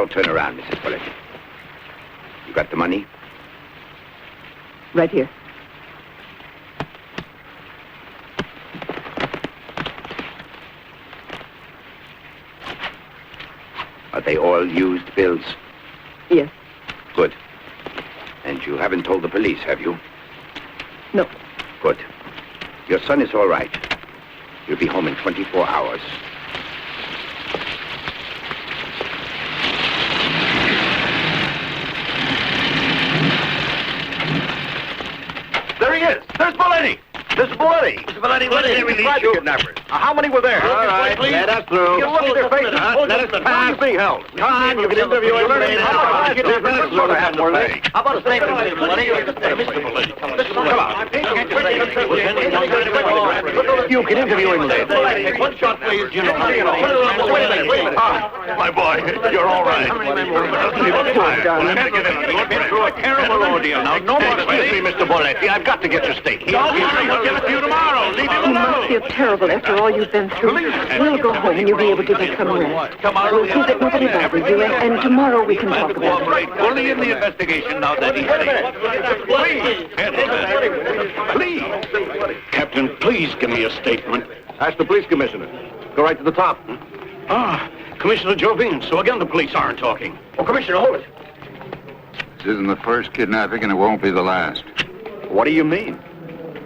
Don't turn around, Mrs. Bullitt. You got the money? Right here. Are they all used bills? Yes. Good. And you haven't told the police, have you? No. Good. Your son is all right. You'll be home in 24 hours. There he is. There's Belletti. Mr. Belletti. Mr. Belletti, let us release you. Kidnappers. How many were there? All right, let us through. You look at their faces. Let us pass. Being held. Come on, you can interview him later. How about a statement, Mr. Belletti? Come on. You can interview him later. One shot, please. Wait a minute. My boy, you're all right. You've been through a terrible ordeal. Now, no more excuse me, Mr. Belletti. I've got to get your statement. Don't worry, we'll give it to you tomorrow. Leave him alone. You must feel terrible after all you've been through. We'll go home and you'll be able to get some rest. We'll see that nobody bothers you, and tomorrow we can talk about it. Fully in the investigation now that he's safe. Please. Captain, please give me a statement. Ask the police commissioner. Go right to the top. Commissioner Jovine. So again, the police aren't talking. Oh, Commissioner, hold it. This isn't the first kidnapping, and it won't be the last. What do you mean?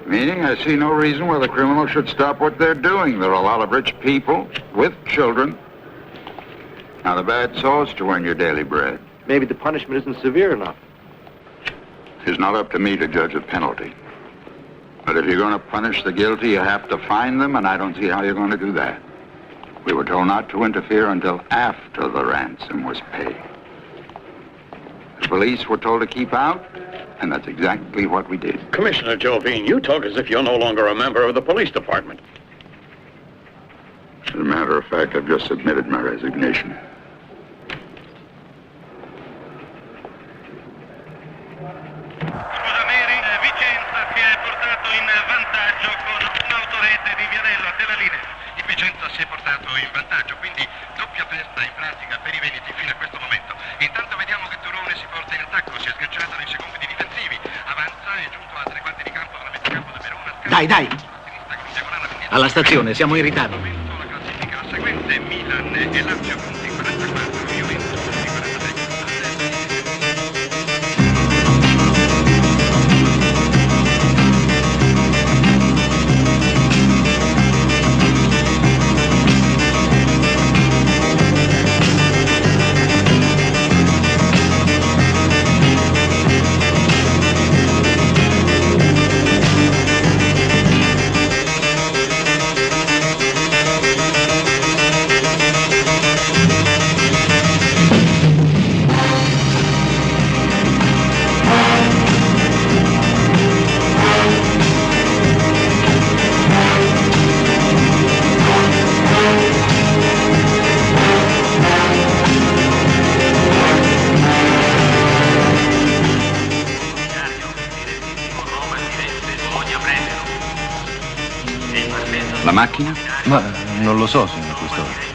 Meaning, I see no reason why the criminals should stop what they're doing. There are a lot of rich people with children. Now, the bad souls to earn your daily bread. Maybe the punishment isn't severe enough. It's not up to me to judge a penalty. But if you're going to punish the guilty, you have to find them, and I don't see how you're going to do that. We were told not to interfere until after the ransom was paid. The police were told to keep out, and that's exactly what we did. Commissioner Jovine, you talk as if you're no longer a member of the police department. As a matter of fact, I've just submitted my resignation. Vicenza si è portato in vantaggio con un'autorete di Vianello della linea. Il Vicenza si è portato in vantaggio, quindi doppia festa in pratica per i veneti fino a questo momento. Intanto vediamo che Turone si porta in attacco, si è sganciato nei secondi difensivi, avanza, è giunto a 3 quarti di campo dalla metà campo del Verona. Dai, dai! Alla stazione, siamo in ritardo. La classifica la seguente, Milan e Lazio punti 44, Juventus punti 46. La macchina? Ma non lo so, signor Questore.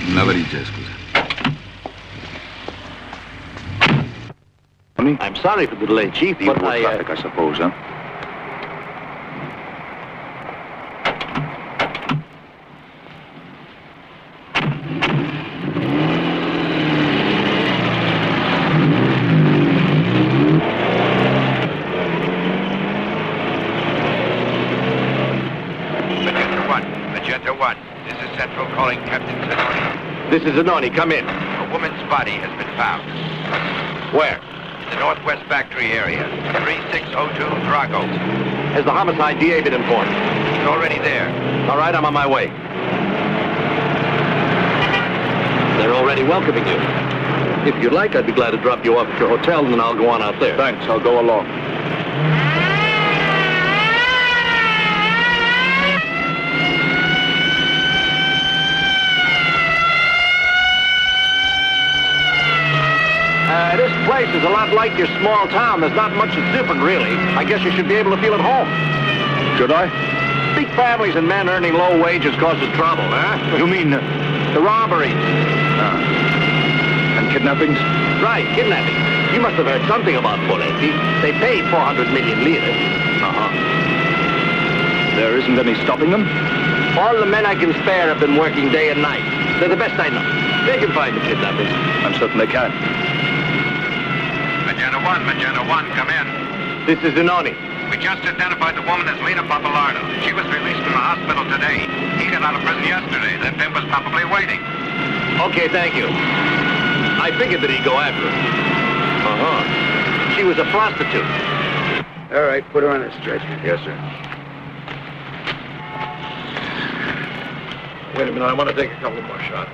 Una valigia, scusa. I'm sorry for the delay, Chief, but traffic, I suppose, huh? This is Zanoni. Come in. A woman's body has been found. Where? The Northwest Factory area. 3602 Drago. Has the homicide DA been informed? It's already there. All right, I'm on my way. They're already welcoming you. If you'd like, I'd be glad to drop you off at your hotel, and then I'll go on out there. Thanks, I'll go along. This place is a lot like your small town. There's not much that's different, really. I guess you should be able to feel at home. Should I? Big families and men earning low wages causes trouble, huh? You mean... The robberies. and kidnappings? Right, kidnapping. You must have heard something about Polenti. They paid 400 million lire. Uh-huh. There isn't any stopping them? All the men I can spare have been working day and night. They're the best I know. They can find the kidnappers. I'm certain they can. Magenta 1, come in. This is Zanoni. We just identified the woman as Lena Papalardo. She was released from the hospital today. He got out of prison yesterday. That pimp was probably waiting. Okay, thank you. I figured that he'd go after her. Uh-huh. She was a prostitute. All right, put her on a stretcher. Yes, sir. Wait a minute, I want to take a couple more shots.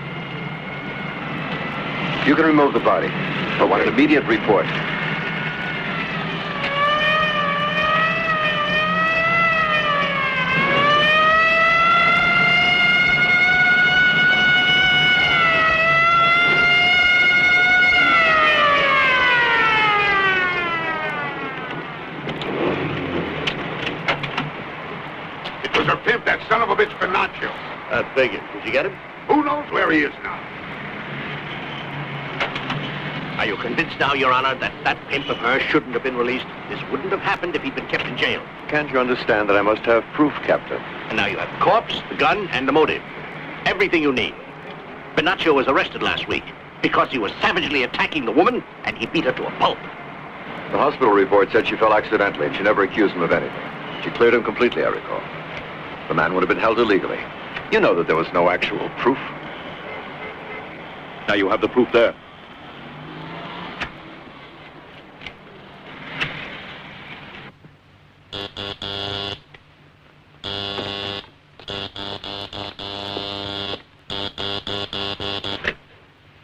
You can remove the body. I want an immediate report. It was her pimp, that son of a bitch, Pinocchio. I figured. Did you get him? Who knows where he is now? Are you convinced now, Your Honor, that that pimp of hers shouldn't have been released? This wouldn't have happened if he'd been kept in jail. Can't you understand that I must have proof, Captain? And now you have the corpse, the gun, and the motive. Everything you need. Pinocchio was arrested last week because he was savagely attacking the woman, and he beat her to a pulp. The hospital report said she fell accidentally, and she never accused him of anything. She cleared him completely, I recall. The man would have been held illegally. You know that there was no actual proof. Now you have the proof there.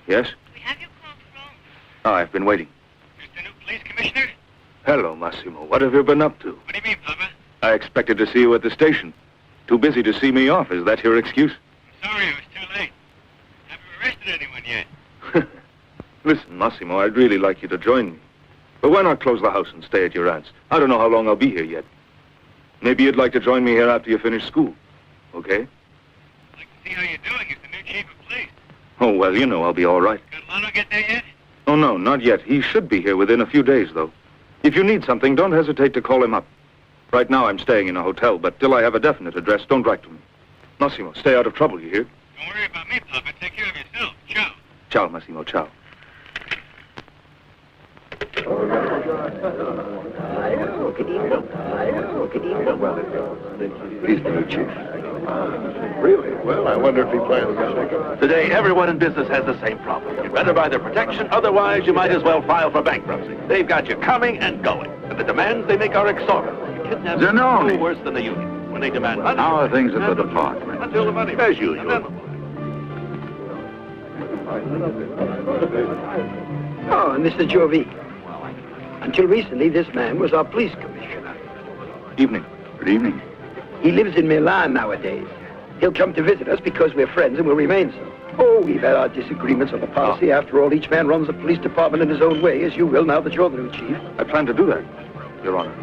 Yes? We have your call from. Oh, I've been waiting. Mr. New Police Commissioner? Hello, Massimo. What have you been up to? What do you mean, Papa? I expected to see you at the station. Too busy to see me off. Is that your excuse? I'm sorry, it was too late. Have you arrested anyone yet? Listen, Massimo, I'd really like you to join me. But why not close the house and stay at your aunt's? I don't know how long I'll be here yet. Maybe you'd like to join me here after you finish school. Okay? I'd like to see how you're doing as the new chief of police. Oh, well, you know I'll be all right. Got Lano get there yet? Oh, no, not yet. He should be here within a few days, though. If you need something, don't hesitate to call him up. Right now, I'm staying in a hotel, but till I have a definite address, don't write to me. Massimo, stay out of trouble, you hear? Don't worry about me, Papa. Take care of yourself. Ciao. Ciao, Massimo, ciao. He's the new chief. Really? Well, I wonder if he plans to shake up. Today, everyone in business has the same problem. You'd better buy their protection, otherwise you might as well file for bankruptcy. They've got you coming and going, and the demands they make are exorbitant. Kidnapping is Zanoni. no worse than the union. When they demand money... How are things at the department? Until the money... As usual. Oh, Mr. Jovi. Until recently, this man was our police commissioner. Evening. Good evening. He lives in Milan nowadays. He'll come to visit us because we're friends and will remain so. Oh, we've had our disagreements on the policy. After all, each man runs the police department in his own way, as you will now that you're the new chief. I plan to do that, Your Honor.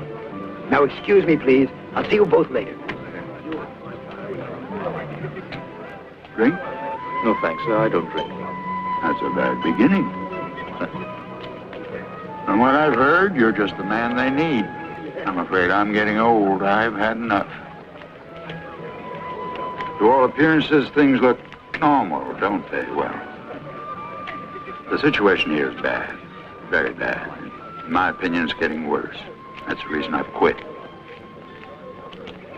Now, excuse me, please. I'll see you both later. Drink? No, thanks. I don't drink. That's a bad beginning. From what I've heard, you're just the man they need. I'm afraid I'm getting old. I've had enough. To all appearances, things look normal, don't they? Well, the situation here is bad. Very bad. In my opinion, it's getting worse. That's the reason I've quit.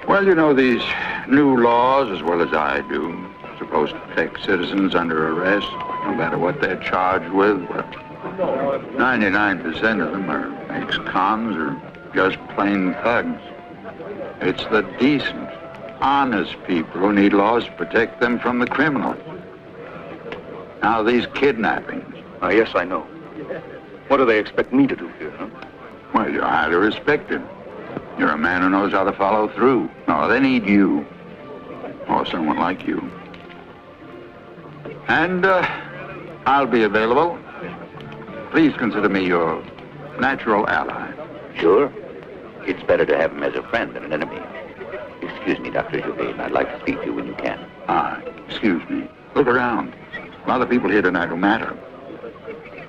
Well, you know these new laws as well as I do. Supposed to protect citizens under arrest, no matter what they're charged with. But 99% of them are ex-cons or just plain thugs. It's the decent, honest people who need laws to protect them from the criminal. Now, these kidnappings. Yes, I know. What do they expect me to do here, huh? Well, you're highly respected. You're a man who knows how to follow through. No, they need you. Or someone like you. And, I'll be available. Please consider me your natural ally. Sure. It's better to have him as a friend than an enemy. Excuse me, Dr. Gervain. I'd like to speak to you when you can. Excuse me. Look around. A lot of people here tonight who matter.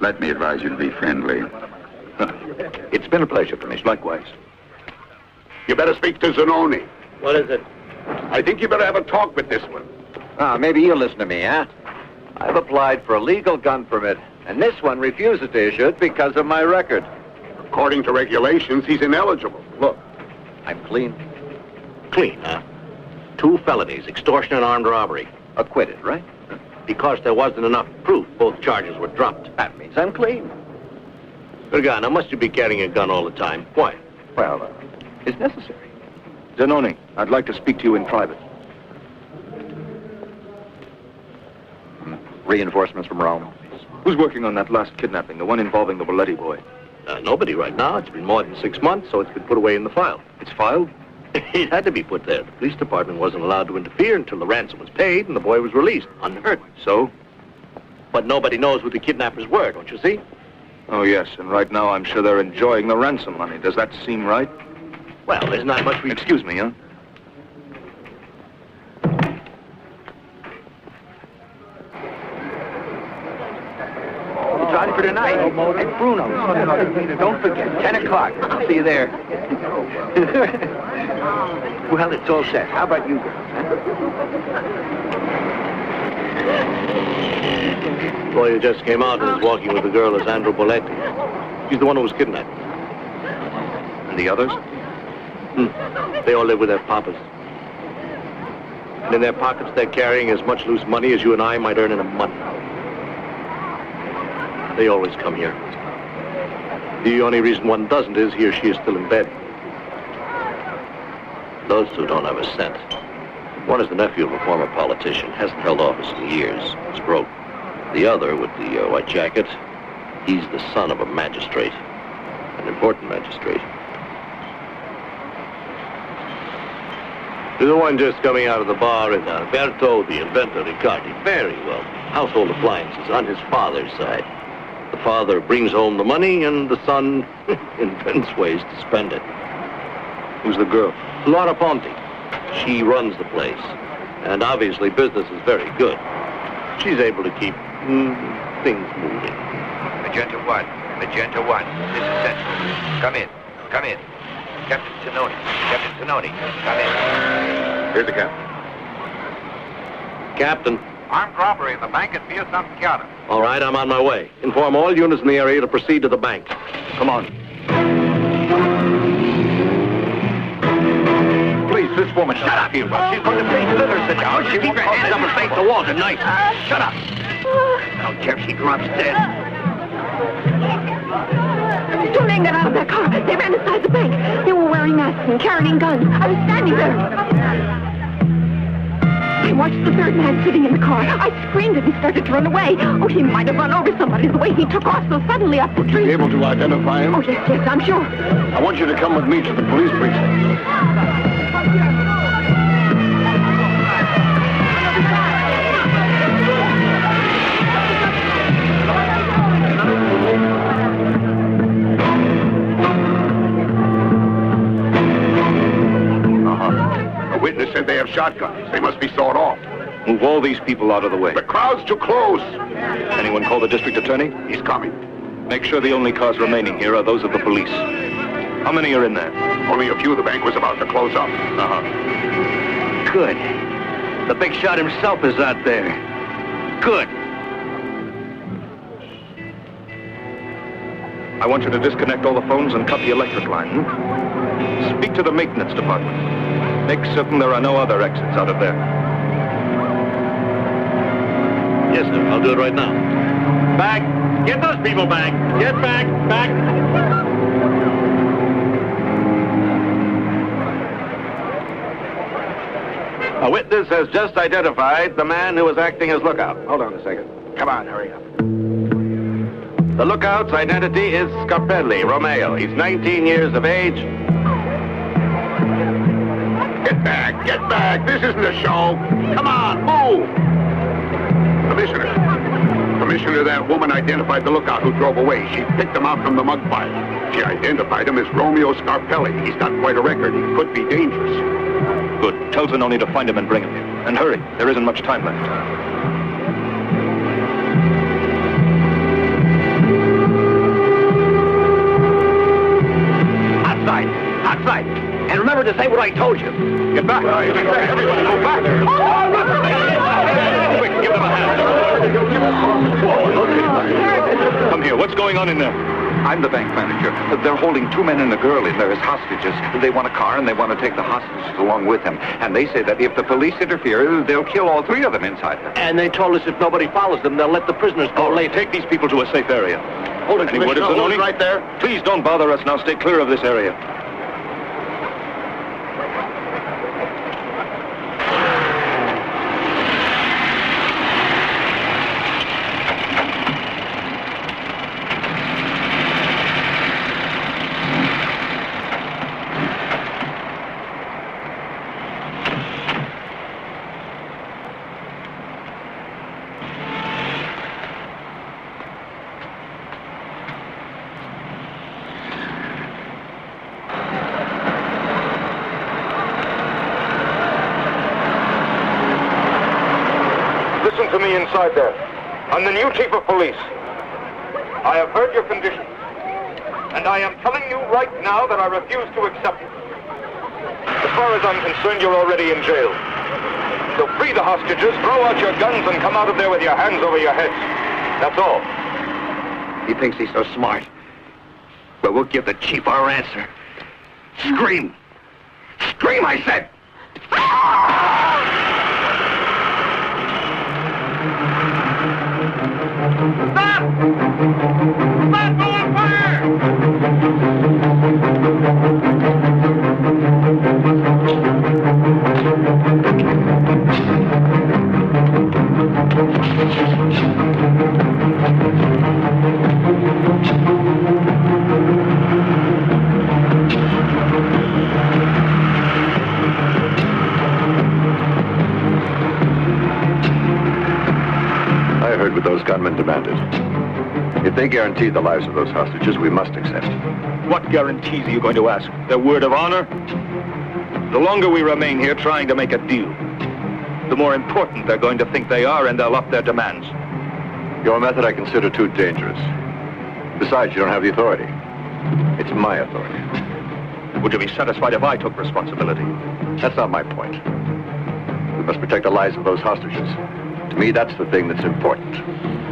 Let me advise you to be friendly. It's been a pleasure, Commissioner. Likewise. You better speak to Zanoni. What is it? I think you better have a talk with this one. Maybe you'll listen to me, huh? I've applied for a legal gun permit, and this one refuses to issue it because of my record. According to regulations, he's ineligible. Look, I'm clean. Clean, huh? 2 felonies, extortion and armed robbery. Acquitted, right? Because there wasn't enough proof, both charges were dropped. That means I'm clean. Good guy, now must you be carrying a gun all the time? Why? Well, it's necessary. Zanoni, I'd like to speak to you in private. Reinforcements from Rome. Who's working on that last kidnapping, the one involving the Belletti boy? Nobody right now. It's been more than 6 months, so it's been put away in the file. It's filed? It had to be put there. The police department wasn't allowed to interfere until the ransom was paid and the boy was released, unhurt. So? But nobody knows who the kidnappers were, don't you see? Oh, yes, and right now I'm sure they're enjoying the ransom money. Does that seem right? Well, there's not much we... Excuse me, huh? It's on for tonight. Hey, Bruno, don't forget, 10 o'clock. I'll see you there. Well, it's all set. How about you girls, huh? The boy who just came out and is walking with the girl is Andrew Belletti. He's the one who was kidnapped. And the others? They all live with their papas. And in their pockets, they're carrying as much loose money as you and I might earn in a month. They always come here. The only reason one doesn't is he or she is still in bed. Those 2 don't have a cent. One is the nephew of a former politician, hasn't held office in years. He's broke. The other, with the white jacket, he's the son of a magistrate. An important magistrate. The one just coming out of the bar is Alberto, the inventor, Riccardi. Very well. Household appliances on his father's side. The father brings home the money, and the son invents ways to spend it. Who's the girl? Laura Ponti. She runs the place. And obviously business is very good. She's able to keep things moving. Magenta 1. Magenta 1. This is Central. Come in. Come in. Captain Tononi. Captain Tononi. Come in. Here's the captain. Captain. Armed robbery in the bank at Via San Chiara. All right, I'm on my way. Inform all units in the area to proceed to the bank. Come on. Please, this woman. Shut up, you. She's going to face litters at you. She keep your hands up and face the wall tonight. Shut up. I don't care if she drops dead. Two men got out of that car. They ran inside the bank. They were wearing masks and carrying guns. I was standing there. I watched the third man sitting in the car. I screamed and he started to run away. Oh, he might have run over somebody the way he took off so suddenly up the street. Be able to identify him? Oh, yes, I'm sure. I want you to come with me to the police precinct. The witness said they have shotguns. They must be sawed off. Move all these people out of the way. The crowd's too close. Anyone call the district attorney? He's coming. Make sure the only cars remaining here are those of the police. How many are in there? Only a few. The bank was about to close up. Good. The big shot himself is out there. Good. I want you to disconnect all the phones and cut the electric line. Speak to the maintenance department. Make certain there are no other exits out of there. Yes, sir. I'll do it right now. Back. Get those people back. Get back. Back. A witness has just identified the man who was acting as lookout. Hold on a second. Come on, hurry up. The lookout's identity is Scarpelli Romeo. He's 19 years of age. Get back, get back. This isn't a show. Come on, move. Commissioner, that woman identified the lookout who drove away. She picked him out from the mug pile. She identified him as Romeo Scarpelli. He's got quite a record. He could be dangerous. Good. Tell Zanoni to find him and bring him here. And hurry. There isn't much time left. Outside. And remember to say what I told you. Get back. Everybody go back. Quick, give them a hand. Come here. What's going on in there? I'm the bank manager. They're holding 2 men and a girl in there as hostages. They want a car and they want to take the hostages along with them. And they say that if the police interfere, they'll kill all 3 of them inside there. And they told us if nobody follows them, they'll let the prisoners go later. Take these people to a safe area. Hold it, Any word of Commissioner. Hold Zanoni? it right there. Please don't bother us now. Stay clear of this area. Listen to me inside there. I'm the new chief of police. I have heard your conditions. And I am telling you right now that I refuse to accept it. As far as I'm concerned, you're already in jail. So free the hostages, throw out your guns, and come out of there with your hands over your heads. That's all. He thinks he's so smart. But we'll give the chief our answer. Scream! Scream, I said! Stop! Stop going fire! I heard what those gunmen demanded. If they guarantee the lives of those hostages, we must accept. What guarantees are you going to ask? Their word of honor? The longer we remain here trying to make a deal, the more important they're going to think they are, and they'll up their demands. Your method I consider too dangerous. Besides, you don't have the authority. It's my authority. Would you be satisfied if I took responsibility? That's not my point. We must protect the lives of those hostages. To me, that's the thing that's important.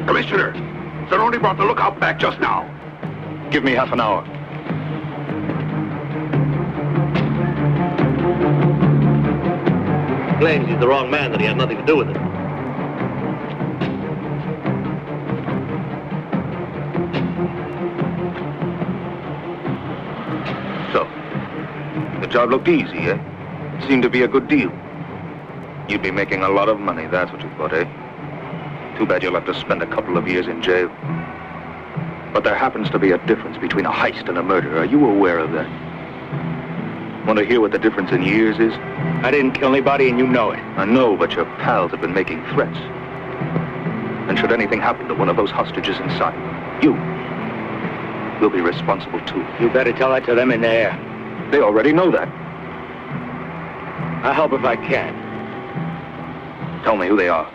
Commissioner, Zanoni brought the lookout back just now. Give me half an hour. Claims he's the wrong man, that he had nothing to do with it. So, the job looked easy, eh? Seemed to be a good deal. You'd be making a lot of money, that's what you thought, eh? Too bad you'll have to spend a couple of years in jail. But there happens to be a difference between a heist and a murder. Are you aware of that? Want to hear what the difference in years is? I didn't kill anybody, and you know it. I know, but your pals have been making threats. And should anything happen to one of those hostages inside, you'll be responsible too. You better tell that to them in there. They already know that. I'll help if I can. Tell me who they are.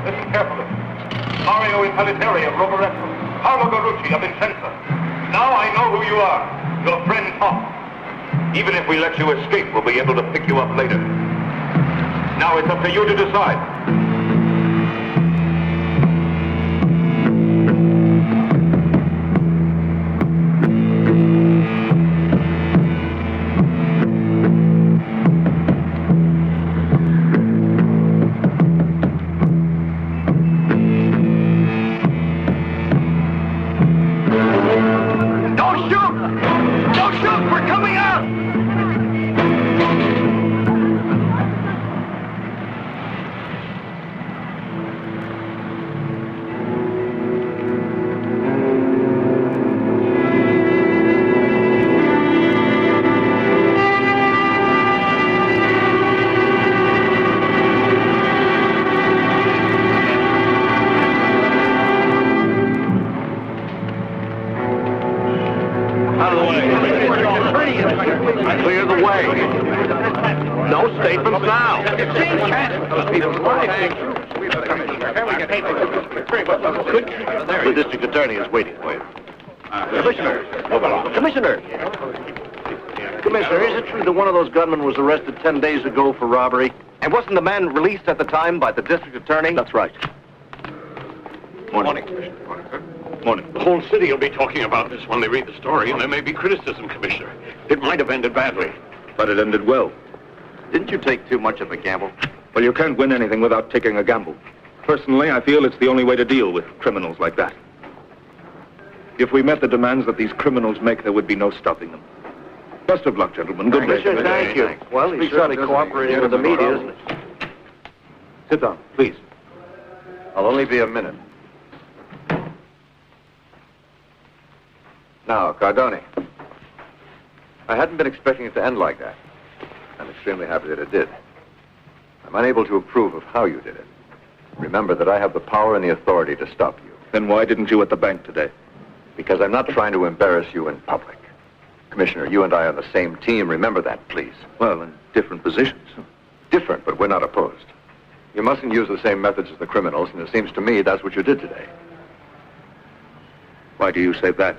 Listen carefully. Mario Impellitteri of Rovereto. Paolo Garucci of Vicenza. Now I know who you are. Your friend Tom. Even if we let you escape, we'll be able to pick you up later. Now it's up to you to decide. Exchange hands with those people's lives. The district attorney is waiting for you. Commissioner. Commissioner. Commissioner, is it true that one of those gunmen was arrested 10 days ago for robbery? And wasn't the man released at the time by the district attorney? That's right. Morning. Morning. The whole city will be talking about this when they read the story, and there may be criticism, Commissioner. It might have ended badly. But it ended well. Didn't you take too much of a gamble? Well, you can't win anything without taking a gamble. Personally, I feel it's the only way to deal with criminals like that. If we met the demands that these criminals make, there would be no stopping them. Best of luck, gentlemen. Good day. Thank you. Well, he's certainly cooperating with the media, isn't he? Sit down, please. I'll only be a minute. Now, Cardone. I hadn't been expecting it to end like that. I'm extremely happy that it did. I'm unable to approve of how you did it. Remember that I have the power and the authority to stop you. Then why didn't you at the bank today? Because I'm not trying to embarrass you in public. Commissioner, you and I are on the same team. Remember that, please. Well, in different positions. Different, but we're not opposed. You mustn't use the same methods as the criminals, and it seems to me that's what you did today. Why do you say that?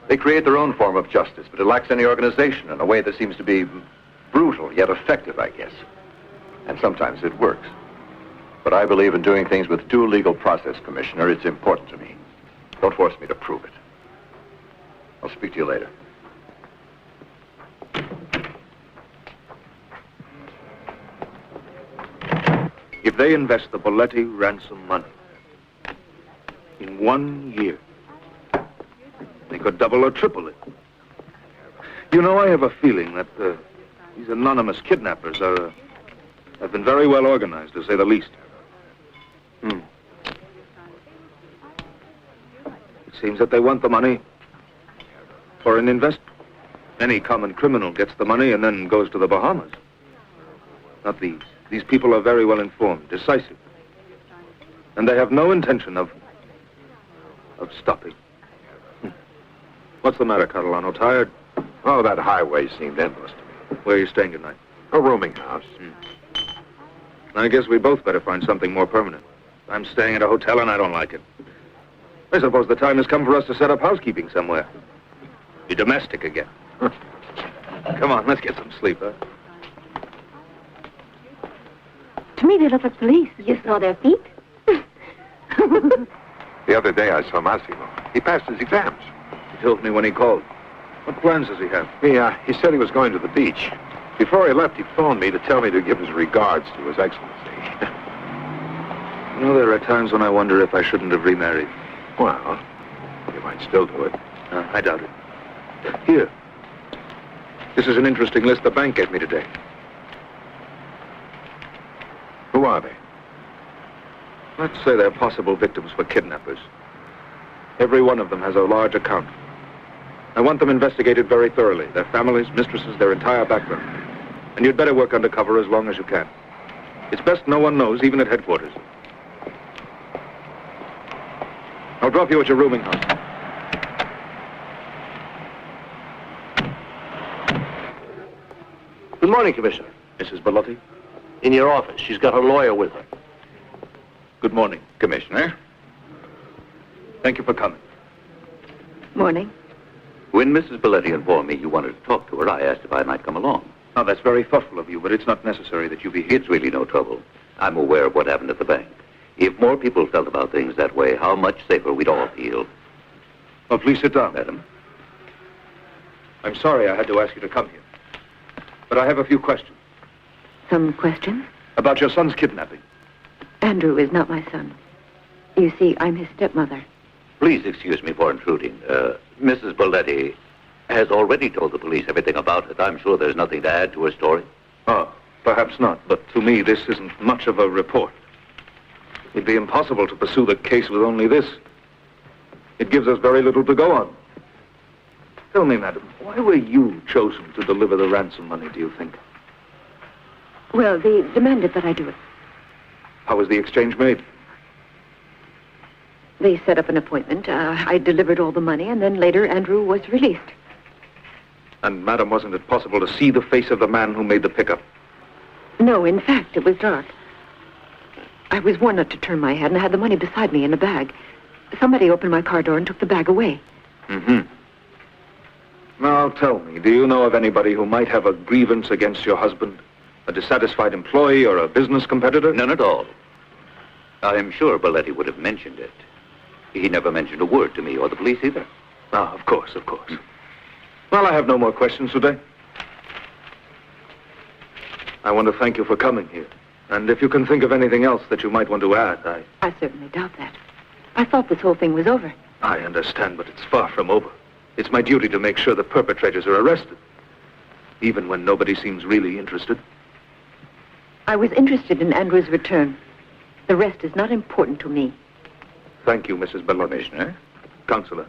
They create their own form of justice, but it lacks any organization in a way that seems to be brutal, yet effective, I guess. And sometimes it works. But I believe in doing things with due legal process, Commissioner. It's important to me. Don't force me to prove it. I'll speak to you later. If they invest the Boletti ransom money in 1 year, they could double or triple it. You know, I have a feeling that these anonymous kidnappers have been very well organized, to say the least. It seems that they want the money for an investment. Any common criminal gets the money and then goes to the Bahamas. Not these. These people are very well informed, decisive. And they have no intention of stopping. What's the matter, Catalano? Tired? Oh, that highway seemed endless to me. Where are you staying tonight? A rooming house. I guess we both better find something more permanent. I'm staying at a hotel and I don't like it. I suppose the time has come for us to set up housekeeping somewhere. Be domestic again. Come on, let's get some sleep, huh? To me, they look like police. You saw their feet? The other day I saw Massimo. He passed his exams. He told me when he called. What plans does he have? He said he was going to the beach. Before he left, he phoned me to tell me to give his regards to His Excellency. You know, there are times when I wonder if I shouldn't have remarried. Well, you might still do it. I doubt it. Here. This is an interesting list the bank gave me today. Who are they? Let's say they're possible victims for kidnappers. Every one of them has a large account. I want them investigated very thoroughly. Their families, mistresses, their entire background. And you'd better work undercover as long as you can. It's best no one knows, even at headquarters. I'll drop you at your rooming house. Good morning, Commissioner. Mrs. Bellotti? In your office. She's got her lawyer with her. Good morning, Commissioner. Thank you for coming. Morning. When Mrs. Belletti informed me you wanted to talk to her, I asked if I might come along. Now, that's very thoughtful of you, but it's not necessary that you be here. It's really no trouble. I'm aware of what happened at the bank. If more people felt about things that way, how much safer we'd all feel. Well, please sit down. Madam. I'm sorry I had to ask you to come here. But I have a few questions. Some questions? About your son's kidnapping. Andrew is not my son. You see, I'm his stepmother. Please excuse me for intruding. Mrs. Belletti has already told the police everything about it. I'm sure there's nothing to add to her story. Oh, perhaps not. But to me, this isn't much of a report. It'd be impossible to pursue the case with only this. It gives us very little to go on. Tell me, madam, why were you chosen to deliver the ransom money, do you think? Well, they demanded that I do it. How was the exchange made? They set up an appointment. I delivered all the money, and then later Andrew was released. And, madam, wasn't it possible to see the face of the man who made the pickup? No, in fact, it was dark. I was warned not to turn my head, and I had the money beside me in a bag. Somebody opened my car door and took the bag away. Mm-hmm. Now, tell me, do you know of anybody who might have a grievance against your husband? A dissatisfied employee or a business competitor? None at all. I am sure Belletti would have mentioned it. He never mentioned a word to me or the police either. Ah, of course, of course. Well, I have no more questions today. I want to thank you for coming here. And if you can think of anything else that you might want to add, I certainly doubt that. I thought this whole thing was over. I understand, but it's far from over. It's my duty to make sure the perpetrators are arrested, even when nobody seems really interested. I was interested in Andrew's return. The rest is not important to me. Thank you, Mrs. Bellotti. Commissioner? Counselor.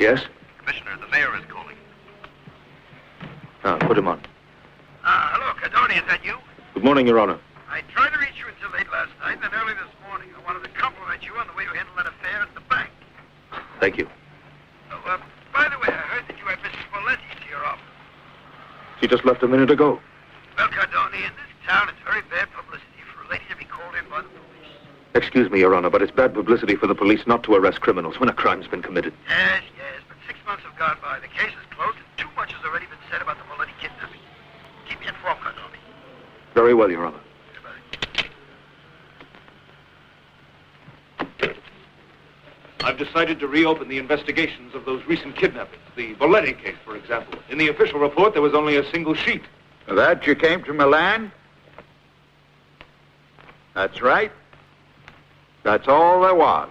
Yes? Commissioner, the mayor is calling. Put him on. Hello, Cardoni, is that you? Good morning, Your Honor. I tried to reach you until late last night, and then early this morning. I wanted to compliment you on the way you handled that affair at the bank. Thank you. Oh, by the way, I heard that you had Mrs. Belletti to your office. She just left a minute ago. Well, Cardoni, in this town, it's very bad publicity for a lady to be called in by the police. Excuse me, Your Honor, but it's bad publicity for the police not to arrest criminals when a crime's been committed. Yes, but 6 months have gone by. The case is closed, and too much has already been said about the Belletti kidnapping. Keep me informed, Cardoni. Very well, Your Honor. I've decided to reopen the investigations of those recent kidnappings. The Belletti case, for example. In the official report, there was only a single sheet. That you came to Milan? That's right. That's all there was.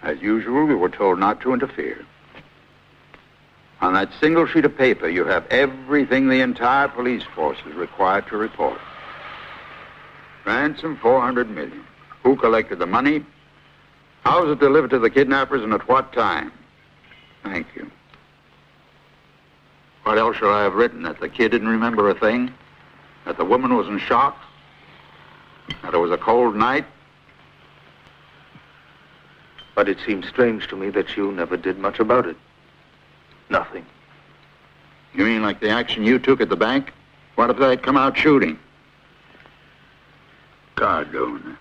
As usual, we were told not to interfere. On that single sheet of paper, you have everything the entire police force is required to report. Ransom, $400 million. Who collected the money? How was it delivered to the kidnappers and at what time? Thank you. What else should I have written? That the kid didn't remember a thing? That the woman was in shock? That it was a cold night? But it seems strange to me that you never did much about it. Nothing. You mean like the action you took at the bank? What if they had come out shooting? Cardone.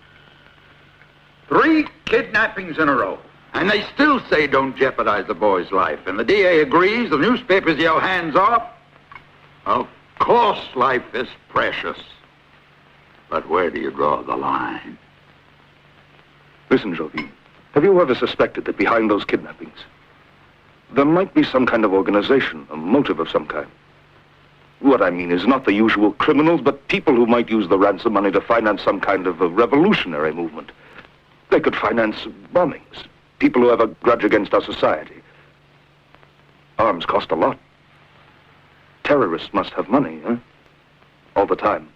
3 kidnappings in a row. And they still say don't jeopardize the boy's life. And the DA agrees, the newspapers yell hands off. Of course life is precious. But where do you draw the line? Listen, Jovi. Have you ever suspected that behind those kidnappings, there might be some kind of organization, a motive of some kind? What I mean is not the usual criminals, but people who might use the ransom money to finance some kind of a revolutionary movement. They could finance bombings. People who have a grudge against our society. Arms cost a lot. Terrorists must have money, huh? All the time.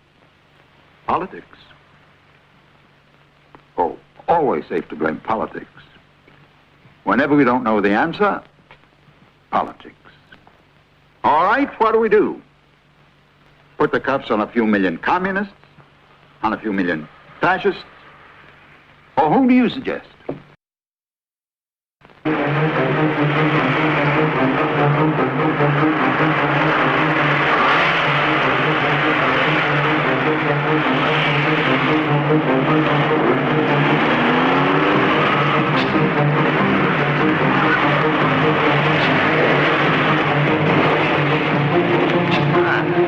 Politics. Oh, always safe to blame politics. Whenever we don't know the answer, politics. All right, what do? Put the cuffs on a few million communists, on a few million fascists, or whom do you suggest?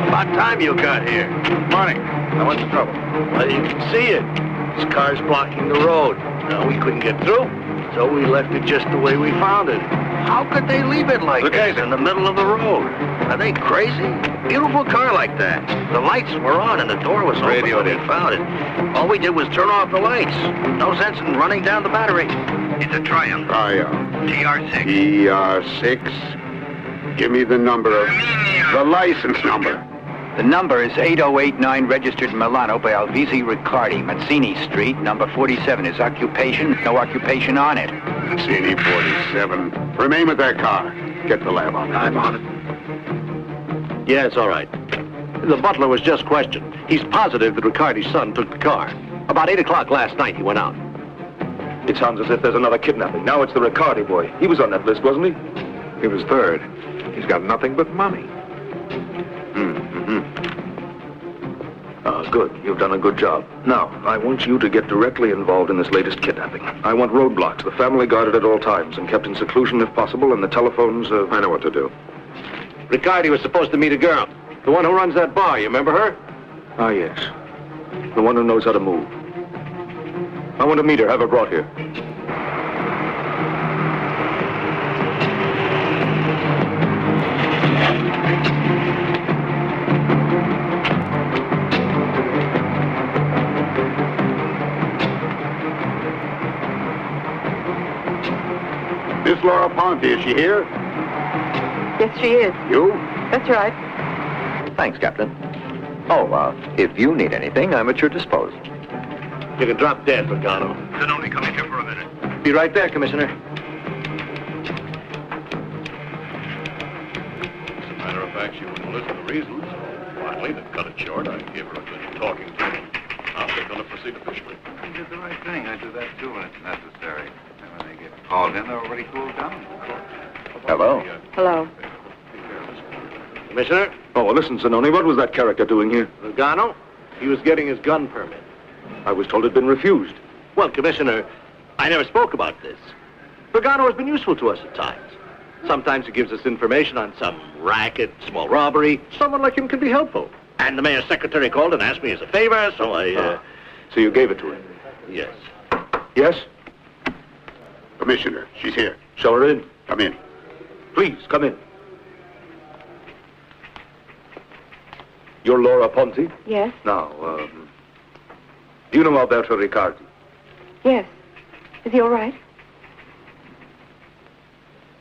About time you got here. Morning. Now, what's the trouble? Well, you can see it. This car's blocking the road. No, we couldn't get through, so we left it just the way we found it. How could they leave it like this in the middle of the road? Are they crazy? Beautiful car like that. The lights were on and the door was open when we found it. All we did was turn off the lights. No sense in running down the battery. It's a Triumph. TR6. TR6. Give me the number of... the license number. The number is 8089, registered in Milano by Alvisi Riccardi, Mazzini Street, number 47. His occupation, no occupation on it. Mazzini 47. Remain with that car. Get the lab on it. I'm on it. Yeah, it's all right. The butler was just questioned. He's positive that Riccardi's son took the car. About 8 o'clock last night, he went out. It sounds as if there's another kidnapping. Now it's the Riccardi boy. He was on that list, wasn't he? He was third. He's got nothing but money. Good. You've done a good job. Now, I want you to get directly involved in this latest kidnapping. I want roadblocks, the family guarded at all times and kept in seclusion if possible, and the telephones, I know what to do. Riccardi was supposed to meet a girl. The one who runs that bar, you remember her? Ah, yes. The one who knows how to move. I want to meet her. Have her brought here. Miss Laura Ponte, is she here? Yes, she is. You? That's right. Thanks, Captain. Oh, if you need anything, I'm at your disposal. You can drop dead, Pagano. Zanoni, come in here for a minute. Be right there, Commissioner. As a matter of fact, she wouldn't listen to reason, so finally, to cut it short, I gave her a good talking to. Now they're going to proceed officially. You did the right thing. I do that too when it's necessary. And when they get called in, they're already cooled down. Hello. Hello. Commissioner? Oh, well, listen, Zanoni, what was that character doing here? Pagano? He was getting his gun permit. I was told it'd been refused. Well, Commissioner, I never spoke about this. Pagano has been useful to us at times. Sometimes he gives us information on some racket, small robbery. Someone like him can be helpful. And the mayor's secretary called and asked me as a favor, so I, So you gave it to him? Yes. Yes? Commissioner, she's here. Show her in. Come in. Please, come in. You're Laura Ponte? Yes? Now, do you know Alberto Riccardi? Yes. Is he all right?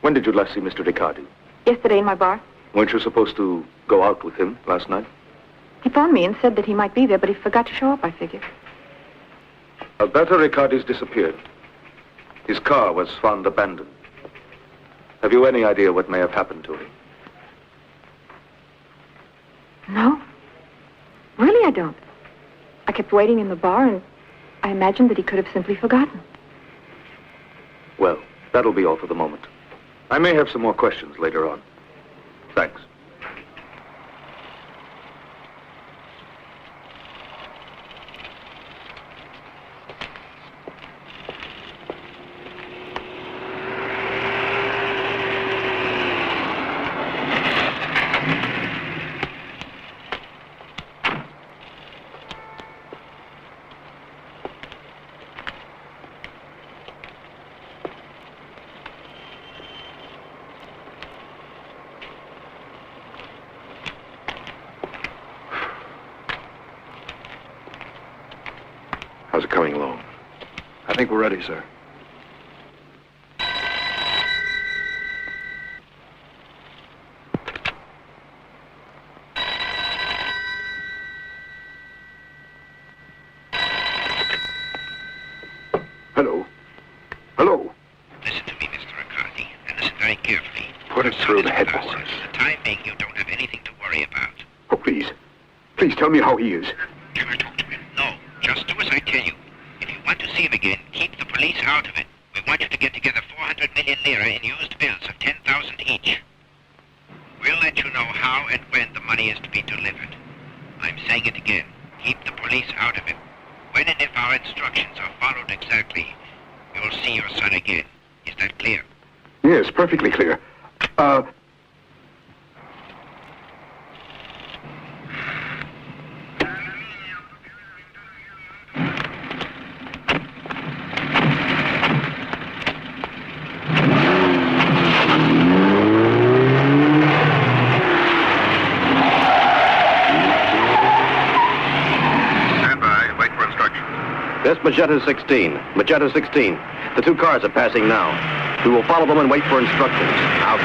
When did you last see Mr. Riccardi? Yesterday in my bar. Weren't you supposed to go out with him last night? He phoned me and said that he might be there, but he forgot to show up, I figure. Alberto Riccardi's disappeared. His car was found abandoned. Have you any idea what may have happened to him? No. Really, I don't. I kept waiting in the bar, and I imagined that he could have simply forgotten. Well, that'll be all for the moment. I may have some more questions later on. Thanks. How's it coming along? I think we're ready, sir. Hello? Hello? Listen to me, Mr. Riccardi, and listen very carefully. Put it through the headboards. For the time being, you don't have anything to worry about. Oh, please. Please tell me how he is. Can I talk to him? No. Just do as I tell you. If you want to see him again, keep the police out of it. We want you to get together 400 million lira in used bills of 10,000 each. We'll let you know how and when the money is to be delivered. I'm saying it again. Keep the police out of it. When and if our instructions are followed exactly, you'll see your son again. Is that clear? Yes, perfectly clear. Yes, Magenta 16. Magenta 16. The two cars are passing now. We will follow them and wait for instructions. Out.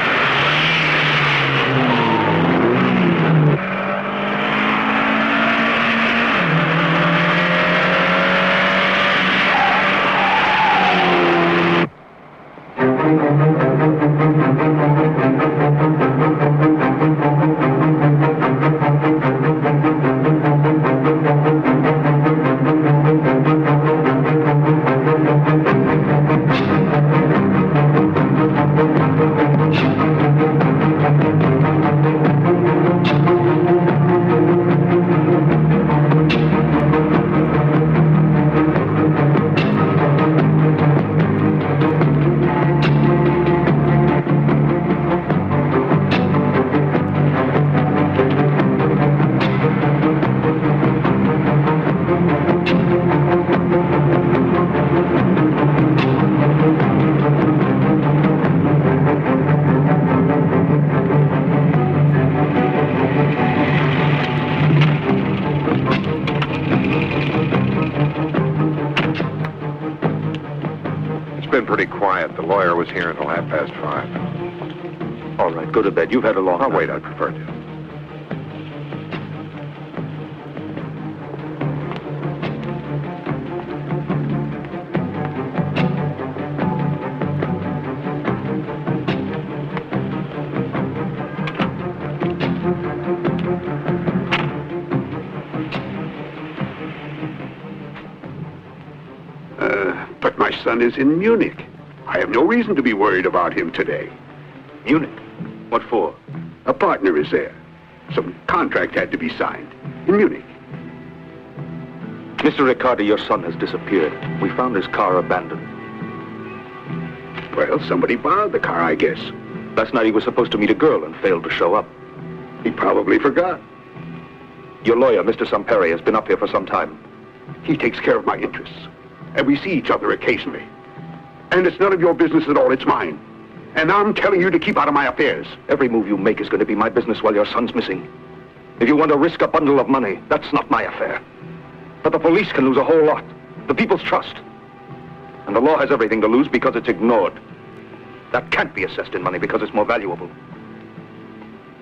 pretty quiet. The lawyer was here until 5:30. All right, go to bed. You've had a long I'll night. wait. I prefer to. But my son is in Munich. I have no reason to be worried about him today. Munich? What for? A partner is there. Some contract had to be signed. In Munich. Mr. Riccardi, your son has disappeared. We found his car abandoned. Well, somebody borrowed the car, I guess. Last night he was supposed to meet a girl and failed to show up. He probably forgot. Your lawyer, Mr. Samperi, has been up here for some time. He takes care of my interests. And we see each other occasionally. And it's none of your business at all, it's mine. And I'm telling you to keep out of my affairs. Every move you make is going to be my business while your son's missing. If you want to risk a bundle of money, that's not my affair. But the police can lose a whole lot. The people's trust. And the law has everything to lose because it's ignored. That can't be assessed in money because it's more valuable.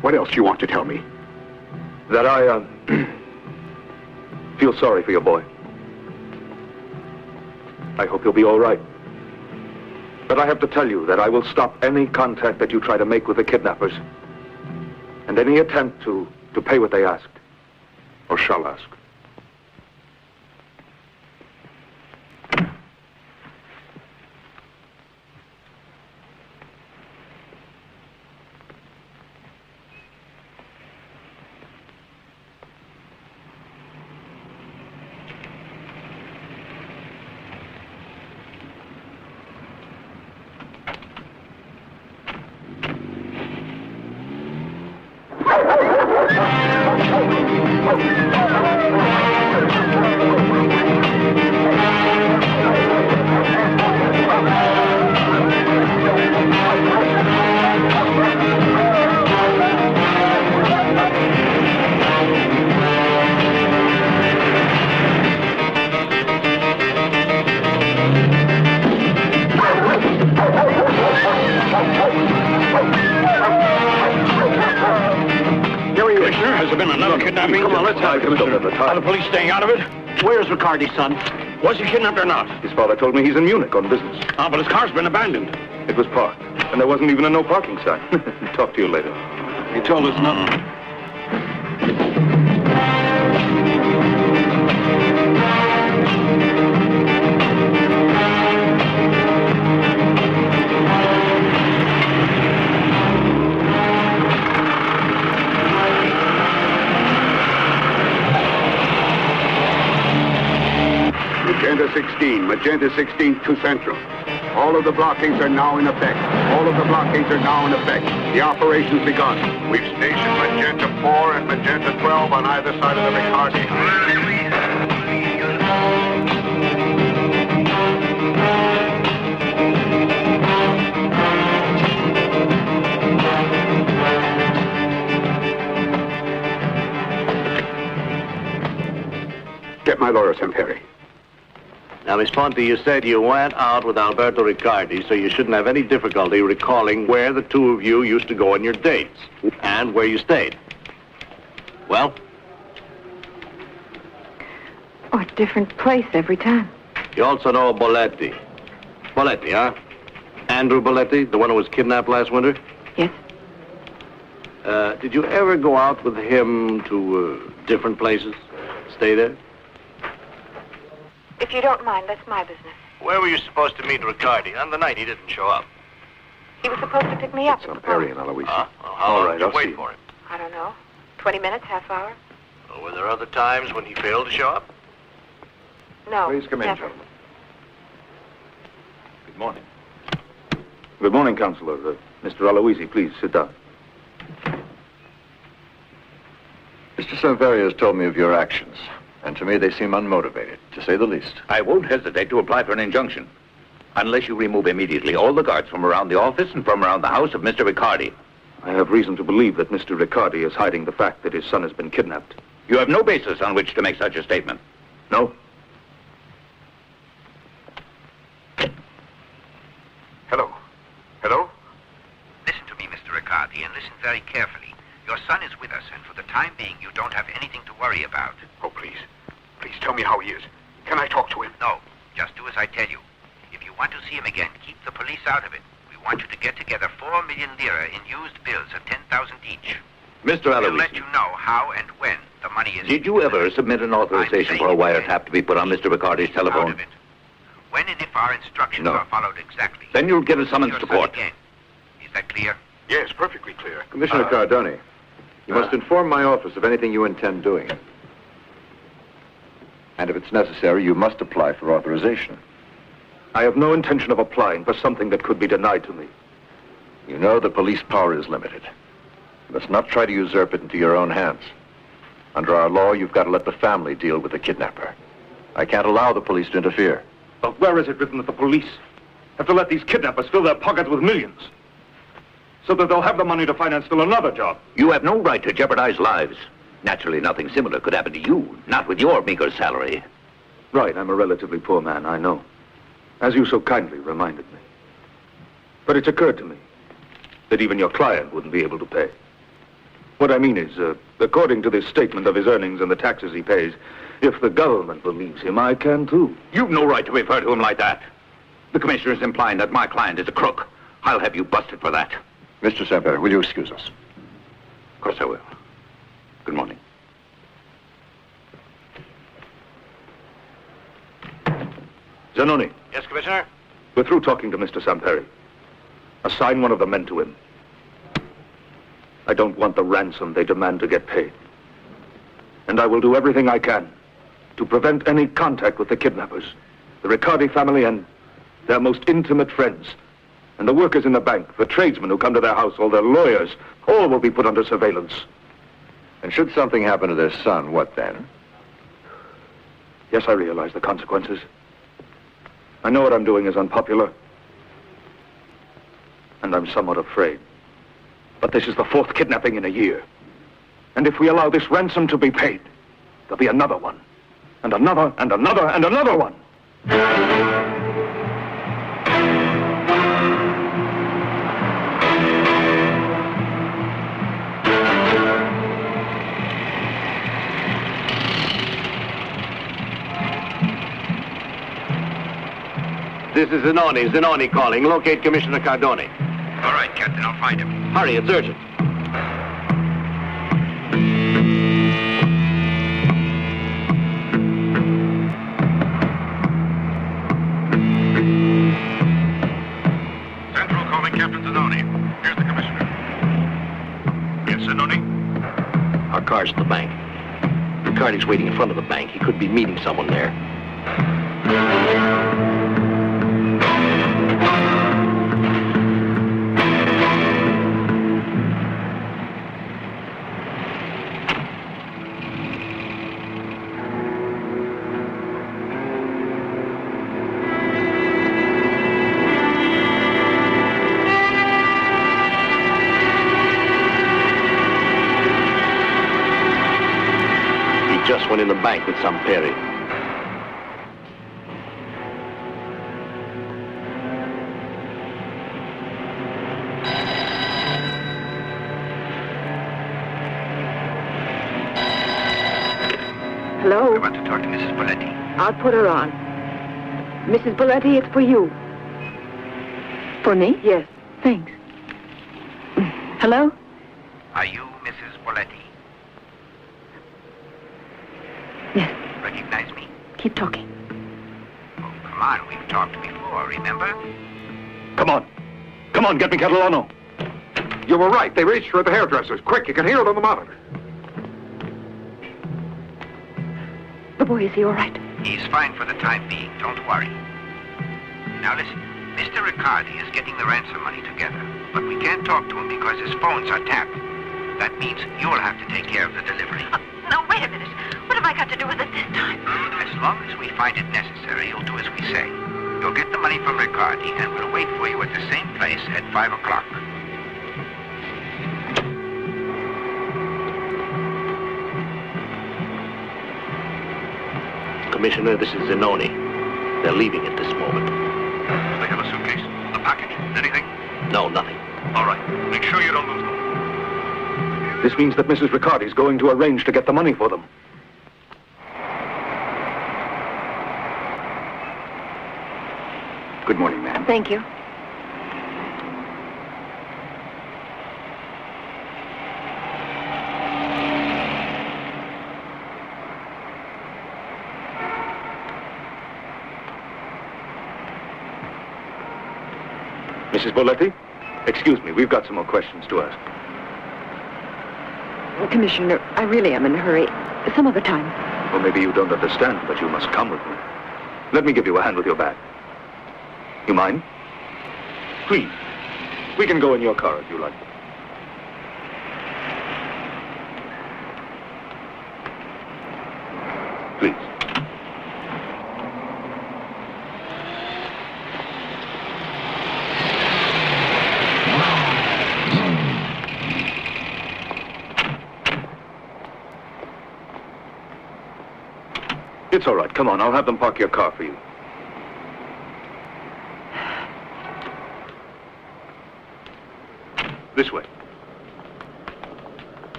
What else do you want to tell me? That I, feel sorry for your boy. I hope he'll be all right. But I have to tell you that I will stop any contact that you try to make with the kidnappers. And any attempt to pay what they asked. Or shall ask. Are the police staying out of it? Where's Riccardi's son? Was he kidnapped or not? His father told me he's in Munich on business. Ah, but his car's been abandoned. It was parked, and there wasn't even a no parking sign. Talk to you later. He told us nothing. Magenta 16 to Central. All of the blockades are now in effect. The operation's begun. We've stationed Magenta 4 and Magenta 12 on either side of the Riccardi. Get my lawyer, Samperi. Now, Miss Ponte, you said you went out with Alberto Riccardi, so you shouldn't have any difficulty recalling where the two of you used to go on your dates and where you stayed. Well? Oh, a different place every time. You also know Boletti. Boletti, huh? Andrew Boletti, the one who was kidnapped last winter? Yes. Did you ever go out with him to different places? Stay there? If you don't mind, that's my business. Where were you supposed to meet Riccardi on the night he didn't show up? He was supposed to pick me up. Samperi and Aloisi. How long did you wait for him? I don't know. 20 minutes, half hour? Well, were there other times when he failed to show up? No. Please come in, never. gentlemen. Good morning. Good morning, Counselor. Mr. Aloisi, please sit down. Mr. Samperi has told me of your actions. And to me, they seem unmotivated, to say the least. I won't hesitate to apply for an injunction. Unless you remove immediately all the guards from around the office and from around the house of Mr. Riccardi. I have reason to believe that Mr. Riccardi is hiding the fact that his son has been kidnapped. You have no basis on which to make such a statement. No? closely and listen very carefully. Your son is with us, and for the time being, you don't have anything to worry about. Oh, please. Please tell me how he is. Can I talk to him? No, just do as I tell you. If you want to see him again, keep the police out of it. We want you to get together 4 million lira in used bills of 10,000 each. Mr. We'll Aloisi, let you know how and when the money is... did you ever submit an authorization for a wiretap to be put on Mr. Riccardi's telephone? Out of it. When and if our instructions are followed exactly... Then you'll get a summons to court. Again. Is that clear? Yes, perfectly clear. Commissioner Cardoni, you must inform my office of anything you intend doing. And if it's necessary, you must apply for authorization. I have no intention of applying for something that could be denied to me. You know the police power is limited. You must not try to usurp it into your own hands. Under our law, you've got to let the family deal with the kidnapper. I can't allow the police to interfere. But where is it written that the police have to let these kidnappers fill their pockets with millions so that they'll have the money to finance still another job? You have no right to jeopardize lives. Naturally, nothing similar could happen to you, not with your meager salary. Right, I'm a relatively poor man, I know. As you so kindly reminded me. But it's occurred to me that even your client wouldn't be able to pay. What I mean is, according to this statement of his earnings and the taxes he pays, if the government believes him, I can too. You've no right to refer to him like that. The commissioner is implying that my client is a crook. I'll have you busted for that. Mr. Semper, will you excuse us? Of course I will. Good morning. Zanoni. Yes, Commissioner? We're through talking to Mr. Samperi. Assign one of the men to him. I don't want the ransom they demand to get paid. And I will do everything I can to prevent any contact with the kidnappers, the Riccardi family, and their most intimate friends, and the workers in the bank, the tradesmen who come to their household, their lawyers, all will be put under surveillance. And should something happen to their son, what then? Yes, I realize the consequences. I know what I'm doing is unpopular. And I'm somewhat afraid. But this is the 4th kidnapping in a year. And if we allow this ransom to be paid, there'll be another one. And another, and another, and another one. This is Zanoni calling. Locate Commissioner Cardoni. All right, Captain, I'll find him. Hurry, it's urgent. Central calling Captain Zanoni. Here's the commissioner. Yes, Zanoni? Our car's at the bank. Riccardi's waiting in front of the bank. He could be meeting someone there. Just went in the bank with Samperi. Hello? I want to talk to Mrs. Boletti. I'll put her on. Mrs. Boletti, it's for you. For me? Yes. Thanks. Hello? Are you Mrs. Boletti? Yes. Recognize me? Keep talking. Oh, come on. We've talked before, remember? Come on. Come on, get me Catalano. You were right. They reached for the hairdressers. Quick, you can hear it on the monitor. The boy, is he all right? He's fine for the time being. Don't worry. Now listen. Mr. Riccardi is getting the ransom money together, but we can't talk to him because his phones are tapped. That means you'll have to take care of the delivery. No, wait a minute. What have I got to do with it this time? As long as we find it necessary, you'll do as we say. You'll get the money from Riccardi, and we'll wait for you at the same place at 5 o'clock. Commissioner, this is Zanoni. They're leaving at this moment. Do they have a suitcase? A package? Anything? No, nothing. All right. Make sure you don't lose them. This means that Mrs. Riccardi's going to arrange to get the money for them. Good morning, ma'am. Thank you. Mrs. Boletti? Excuse me, we've got some more questions to ask. Commissioner, I really am in a hurry. Some other time. Well, maybe you don't understand, but you must come with me. Let me give you a hand with your bag. You mind? Please. We can go in your car if you like. Please. It's all right. Come on, I'll have them park your car for you. This way.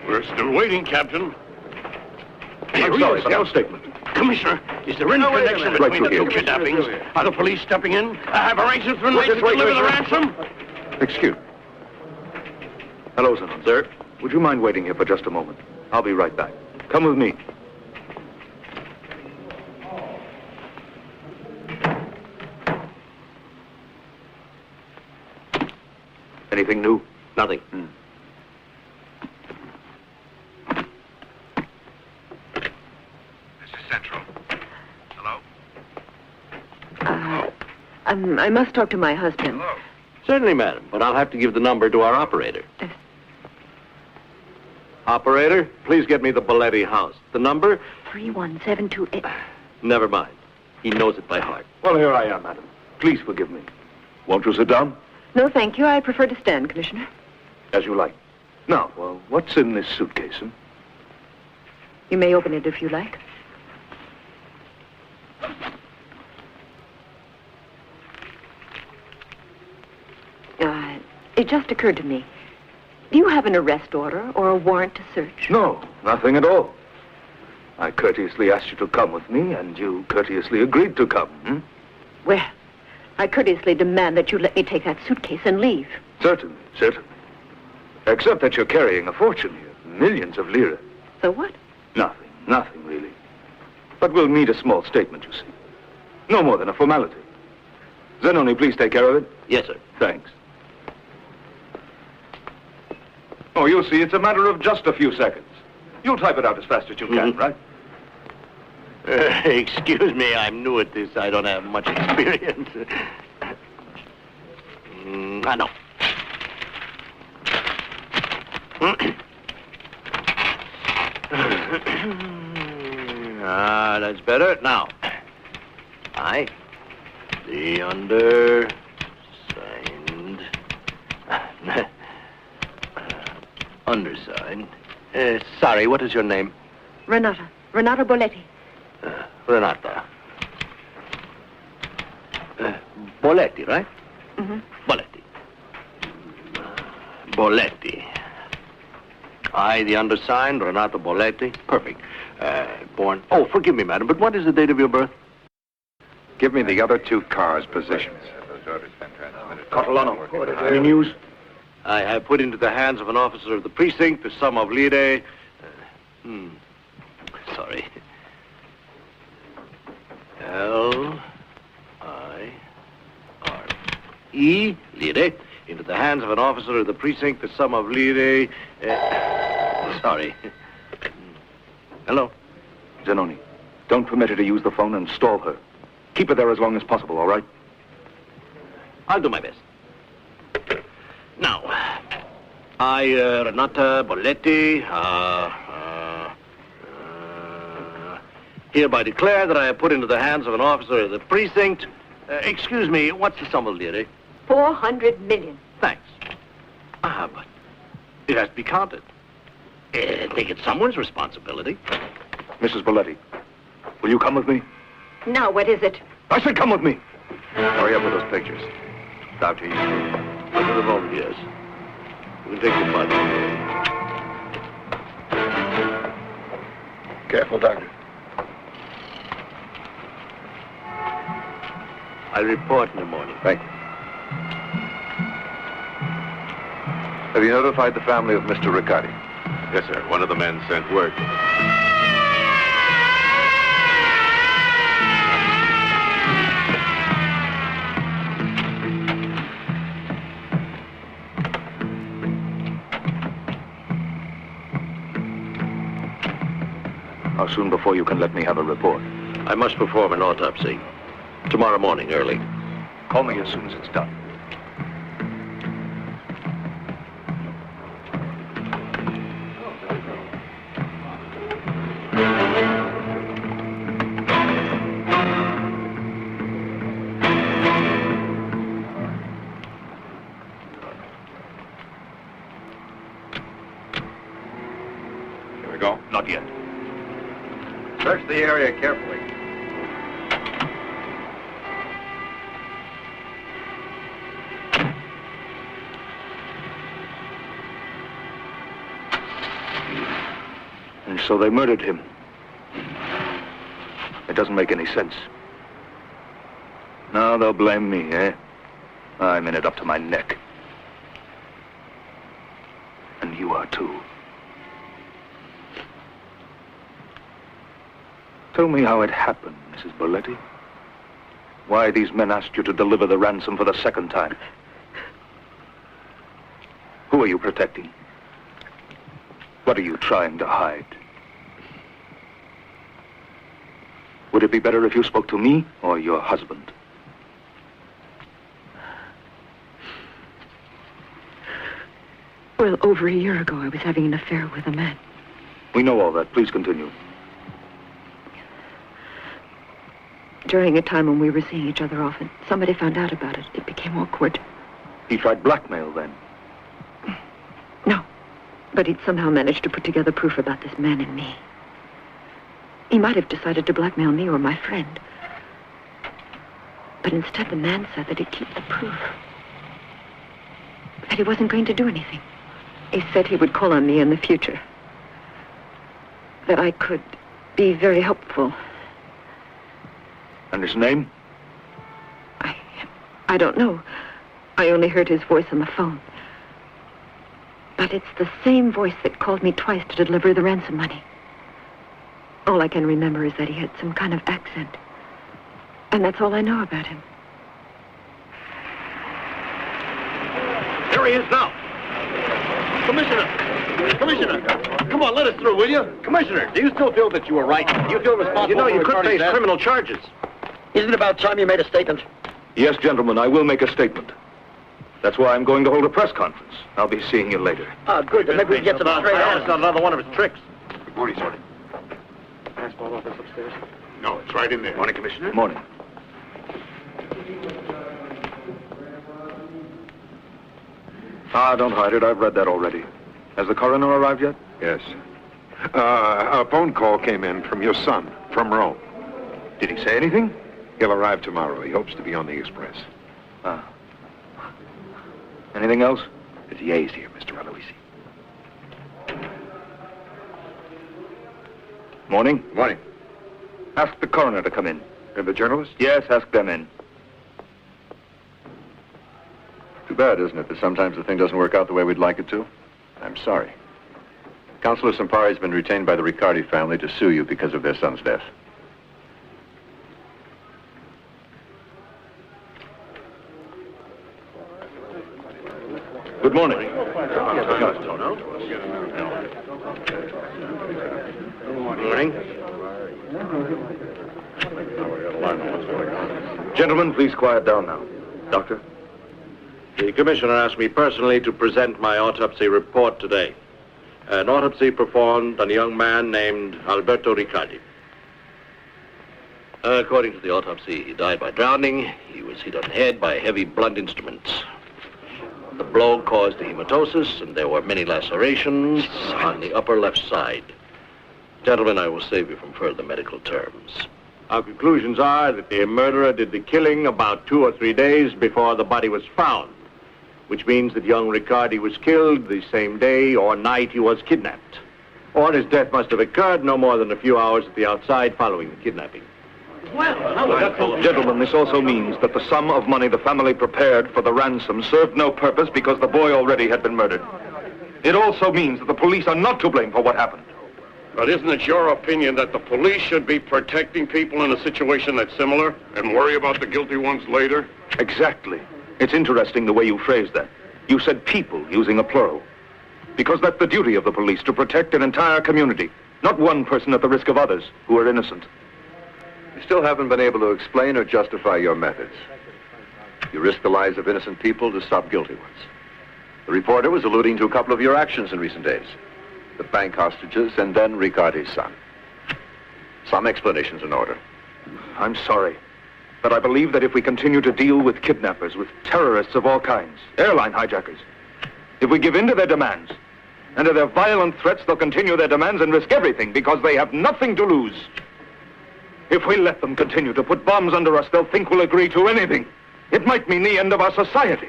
We're still waiting, Captain. I'm sorry, but no statement. Commissioner, is there any connection Right between the through two here. kidnappings? Are the police stepping in? Have arrangements been made to deliver the ransom? Excuse me. Hello, Zenon. Sir? Would you mind waiting here for just a moment? I'll be right back. Come with me. Anything new? Nothing. This is Central. Hello? I must talk to my husband. Hello? Certainly, madam, but I'll have to give the number to our operator. Operator, please get me the Boletti house. The number? 31728. Never mind. He knows it by heart. Well, here I am, madam. Please forgive me. Won't you sit down? No, thank you. I prefer to stand, Commissioner. As you like. Now, what's in this suitcase, huh? You may open it if you like. It just occurred to me. Do you have an arrest order or a warrant to search? No, nothing at all. I courteously asked you to come with me, and you courteously agreed to come, hmm? Well, I courteously demand that you let me take that suitcase and leave. Certainly, certainly. Except that you're carrying a fortune here. Millions of lira. So what? Nothing really. But we'll need a small statement, you see. No more than a formality. Zanoni, please take care of it. Yes, sir. Thanks. Oh, you'll see, it's a matter of just a few seconds. You'll type it out as fast as you can, right? Excuse me, I'm new at this. I don't have much experience. I know. That's better. Now, I, the undersigned, undersigned. Sorry, what is your name? Renata Boletti. Renata. Boletti, right? Mm-hmm. Boletti. Boletti. I, the undersigned, Renato Boletti. Perfect. Born... Oh, forgive me, madam, but what is the date of your birth? Give me the other two cars' positions. Catalano, any news? I have put into the hands of an officer of the precinct the sum of lire... Sorry. L-I-R-E, lire, into the hands of an officer of the precinct the sum of lire... sorry. Hello? Zanoni, don't permit her to use the phone and stall her. Keep her there as long as possible, all right? I'll do my best. Now, I, Renata Boletti, hereby declare that I have put into the hands of an officer of the precinct... excuse me, what's the sum of lire? 400 million. Thanks. But it has to be counted. I think it's someone's responsibility. Mrs. Boletti, will you come with me? Now, what is it? I said come with me. Hurry up with those pictures. Out to you. Under the volunteers. You can take your money. Careful, Doctor. I'll report in the morning. Thank you. Have you notified the family of Mr. Riccardi? Yes, sir. One of the men sent word. How soon before you can let me have a report? I must perform an autopsy. Tomorrow morning, early. Call me as soon as it's done. Here we go. Not yet. Search the area carefully. And so they murdered him. It doesn't make any sense. Now they'll blame me, eh? I'm in it up to my neck. And you are too. Tell me how it happened, Mrs. Bolletti. Why these men asked you to deliver the ransom for the second time. Who are you protecting? What are you trying to hide? Would it be better if you spoke to me or your husband? Well, over a year ago, I was having an affair with a man. We know all that. Please continue. During a time when we were seeing each other often, somebody found out about it. It became awkward. He tried blackmail then? No, but he'd somehow managed to put together proof about this man and me. He might have decided to blackmail me or my friend. But instead, the man said that he'd keep the proof. That he wasn't going to do anything. He said he would call on me in the future. That I could be very helpful. And his name? I don't know. I only heard his voice on the phone. But it's the same voice that called me twice to deliver the ransom money. All I can remember is that he had some kind of accent. And that's all I know about him. Here he is now. Commissioner, come on, let us through, will you? Commissioner, do you still feel that you were right? Do you feel responsible You know, you for could Riccardi's face death? criminal charges. Isn't it about time you made a statement? Yes, gentlemen, I will make a statement. That's why I'm going to hold a press conference. I'll be seeing you later. Ah, good. Then maybe we can get some straight It's not another one of his tricks. Good morning, sir. Passport office upstairs. No, it's right in there. Morning, Commissioner. Morning. Don't hide it. I've read that already. Has the coroner arrived yet? Yes. A phone call came in from your son, from Rome. Did he say anything? He'll arrive tomorrow. He hopes to be on the express. Anything else? The DA's here, Mr. Aloisi. Morning. Morning. Ask the coroner to come in. And the journalist? Yes, ask them in. Too bad, isn't it, that sometimes the thing doesn't work out the way we'd like it to? I'm sorry. Councilor Sampari has been retained by the Riccardi family to sue you because of their son's death. Good morning. Morning. Gentlemen, please quiet down now. Doctor? The commissioner asked me personally to present my autopsy report today. An autopsy performed on a young man named Alberto Riccardi. According to the autopsy, he died by drowning. He was hit on the head by heavy blunt instruments. The blow caused the hematosis, and there were many lacerations on the upper left side. Gentlemen, I will save you from further medical terms. Our conclusions are that the murderer did the killing about 2 or 3 days before the body was found. which means that young Riccardi was killed the same day or night he was kidnapped. Or his death must have occurred no more than a few hours at the outside following the kidnapping. Gentlemen, this also means that the sum of money the family prepared for the ransom served no purpose because the boy already had been murdered. It also means that the police are not to blame for what happened. But isn't it your opinion that the police should be protecting people in a situation that's similar and worry about the guilty ones later? Exactly. It's interesting the way you phrased that. You said people using a plural. Because that's the duty of the police, to protect an entire community, not one person at the risk of others who are innocent. You still haven't been able to explain or justify your methods. You risk the lives of innocent people to stop guilty ones. The reporter was alluding to a couple of your actions in recent days. The bank hostages and then Riccardi's son. Some explanations in order. I'm sorry, but I believe that if we continue to deal with kidnappers, with terrorists of all kinds, airline hijackers, if we give in to their demands, and to their violent threats, they'll continue their demands and risk everything because they have nothing to lose. If we let them continue to put bombs under us, they'll think we'll agree to anything. It might mean the end of our society.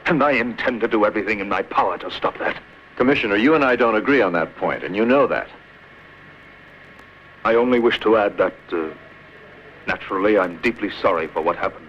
And I intend to do everything in my power to stop that. Commissioner, you and I don't agree on that point, and you know that. I only wish to add that, naturally, I'm deeply sorry for what happened.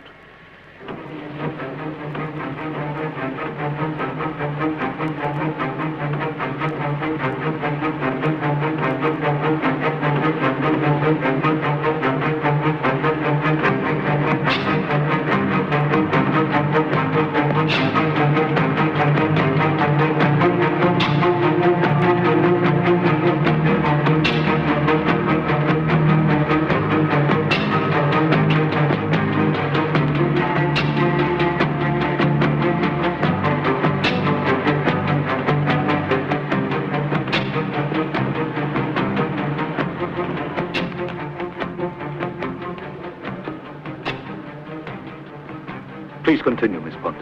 Please continue, Miss Punt.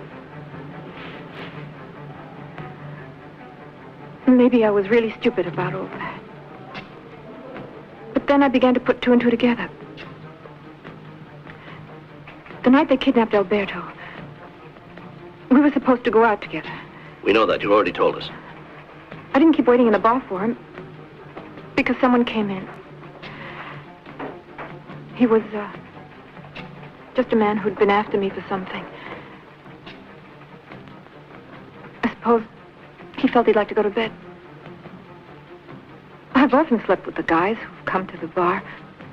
Maybe I was really stupid about all that. But then I began to put two and two together. The night they kidnapped Alberto, we were supposed to go out together. We know that. You already told us. I didn't keep waiting in the bar for him because someone came in. He was just a man who'd been after me for something. I suppose he felt he'd like to go to bed. I've often slept with the guys who've come to the bar.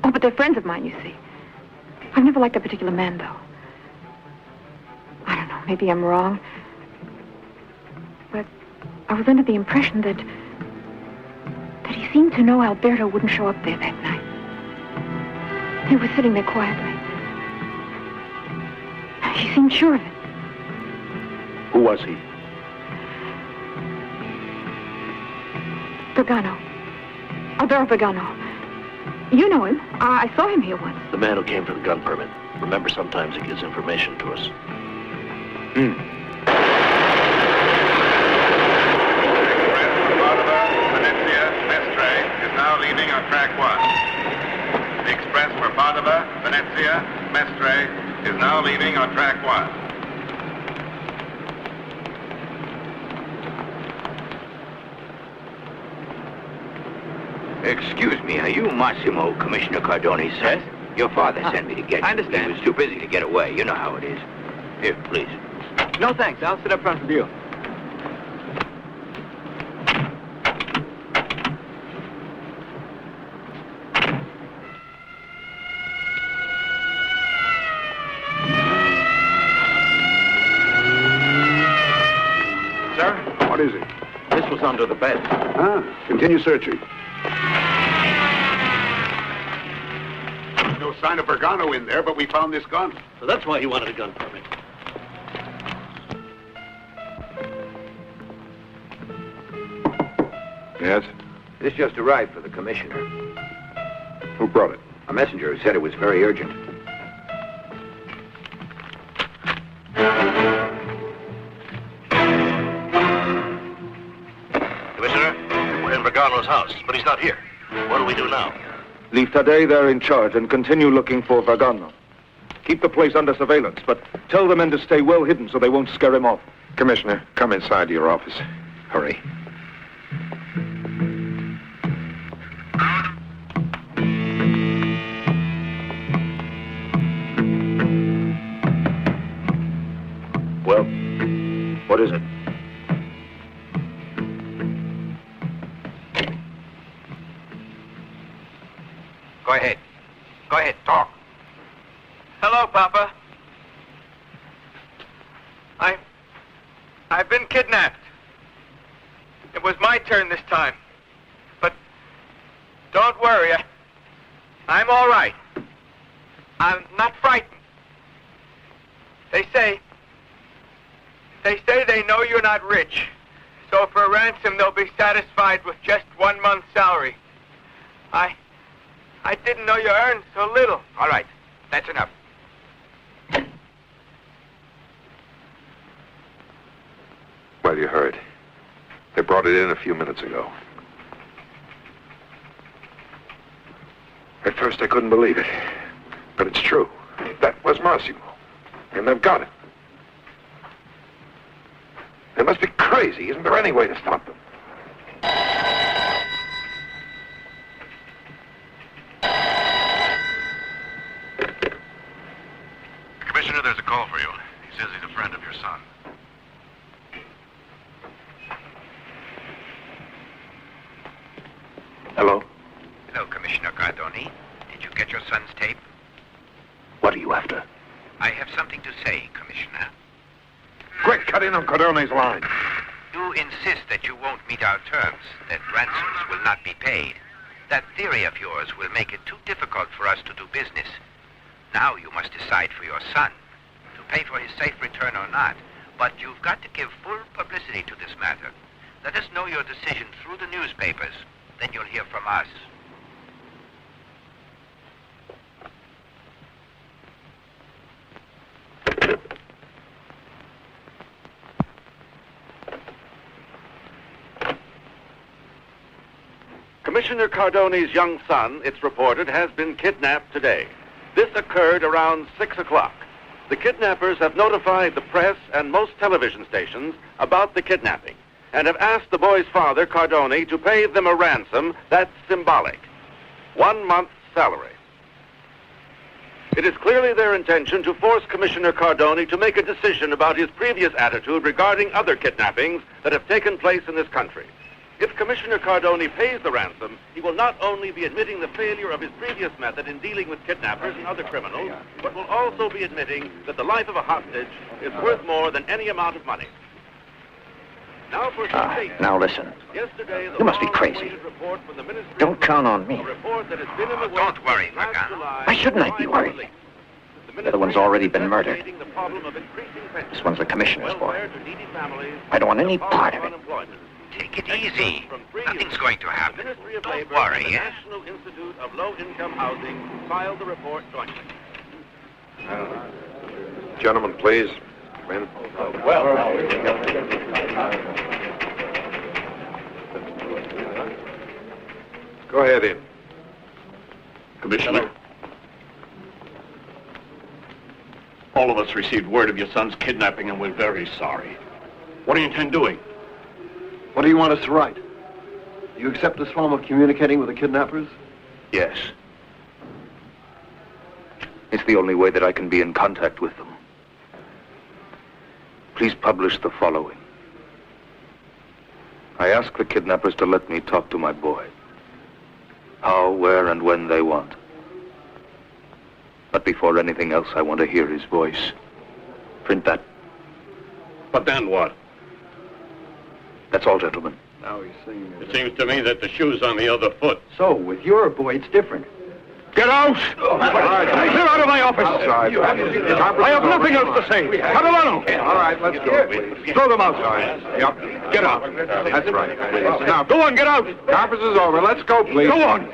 Oh, but they're friends of mine, you see. I've never liked a particular man, though. I don't know, maybe I'm wrong. But I was under the impression that he seemed to know Alberto wouldn't show up there that night. He was sitting there quietly. He seemed sure of it. Who was he? Pagano. Alberto Pagano. You know him. I saw him here once. The man who came for the gun permit. Remember, sometimes he gives information to us. Now leaving on track 1. The express for Padova, Venezia, Mestre is now leaving on track 1. Excuse me, are you Massimo, Commissioner Cardone's son? Yes? Your father sent me to get you. I understand. He was too busy to get away. You know how it is. Here, please. No, thanks. I'll sit up front with you. What is it? This was under the bed. Continue searching. No sign of Vergano in there, but we found this gun. So that's why he wanted a gun permit. Yes? This just arrived for the commissioner. Who brought it? A messenger who said it was very urgent. Commissioner, we're in Vergano's house, but he's not here. What do we do now? Leave today they're in charge and continue looking for Vergano. Keep the place under surveillance, but tell the men to stay well hidden so they won't scare him off. Commissioner, come inside to your office. Hurry. Well, what is it? Go ahead. Go ahead, talk. Hello, Papa. I've been kidnapped. It was my turn this time. But don't worry, I'm all right. I'm not frightened. They say they know you're not rich. So for a ransom, they'll be satisfied with just 1 month's salary. I didn't know you earned so little. All right, that's enough. Well, you heard. They brought it in a few minutes ago. At first, I couldn't believe it. But it's true. That was merciful. And they've got it. They must be crazy. Isn't there any way to stop them? Commissioner, there's a call for you. He says he's a friend of your son. Hello? Hello, Commissioner Cardoni. Did you get your son's tape? What are you after? I have something to say, Commissioner. Quick, cut in on Cordone's line. You insist that you won't meet our terms, that ransoms will not be paid. That theory of yours will make it too difficult for us to do business. Now you must decide for your son, to pay for his safe return or not. But you've got to give full publicity to this matter. Let us know your decision through the newspapers. Then you'll hear from us. Commissioner Cardone's young son, it's reported, has been kidnapped today. This occurred around 6 o'clock. The kidnappers have notified the press and most television stations about the kidnapping and have asked the boy's father, Cardone, to pay them a ransom that's symbolic. 1 month's salary. It is clearly their intention to force Commissioner Cardone to make a decision about his previous attitude regarding other kidnappings that have taken place in this country. If Commissioner Cardone pays the ransom, he will not only be admitting the failure of his previous method in dealing with kidnappers and other criminals, but will also be admitting that the life of a hostage is worth more than any amount of money. Now for some statements. Now listen. Yesterday, You must be crazy. Don't count on me. Don't worry, Magano. Why shouldn't I be worried? The other one's already been murdered. This one's the commissioner's boy. I don't want any part of it. Take it easy. Nothing's going to happen. Don't worry, eh? National Institute of Low-Income Housing filed the report jointly. Gentlemen, please. Come in. Go ahead in. Commissioner, all of us received word of your son's kidnapping and we're very sorry. What do you intend doing? What do you want us to write? Do you accept this form of communicating with the kidnappers? Yes. It's the only way that I can be in contact with them. Please publish the following. I ask the kidnappers to let me talk to my boy. How, where, and when they want. But before anything else, I want to hear his voice. Print that. But then what? That's all, gentlemen. Now he's singing. It seems to me that the shoe's on the other foot. So, with your boy, it's different. Get out! Clear out of my office! Outside. I have nothing else to say! Catalano! All right, let's go. Throw them outside. Yep. Get out. That's right. Now, go on, get out! Conference is over. Let's go, please. Go on!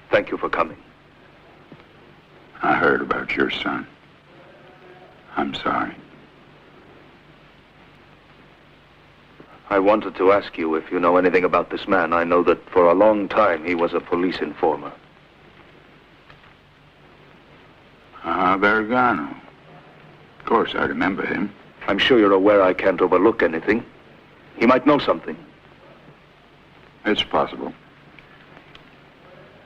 Thank you for coming. I heard about your son. I'm sorry. I wanted to ask you if you know anything about this man. I know that for a long time he was a police informer. Vergano. Of course, I remember him. I'm sure you're aware I can't overlook anything. He might know something. It's possible.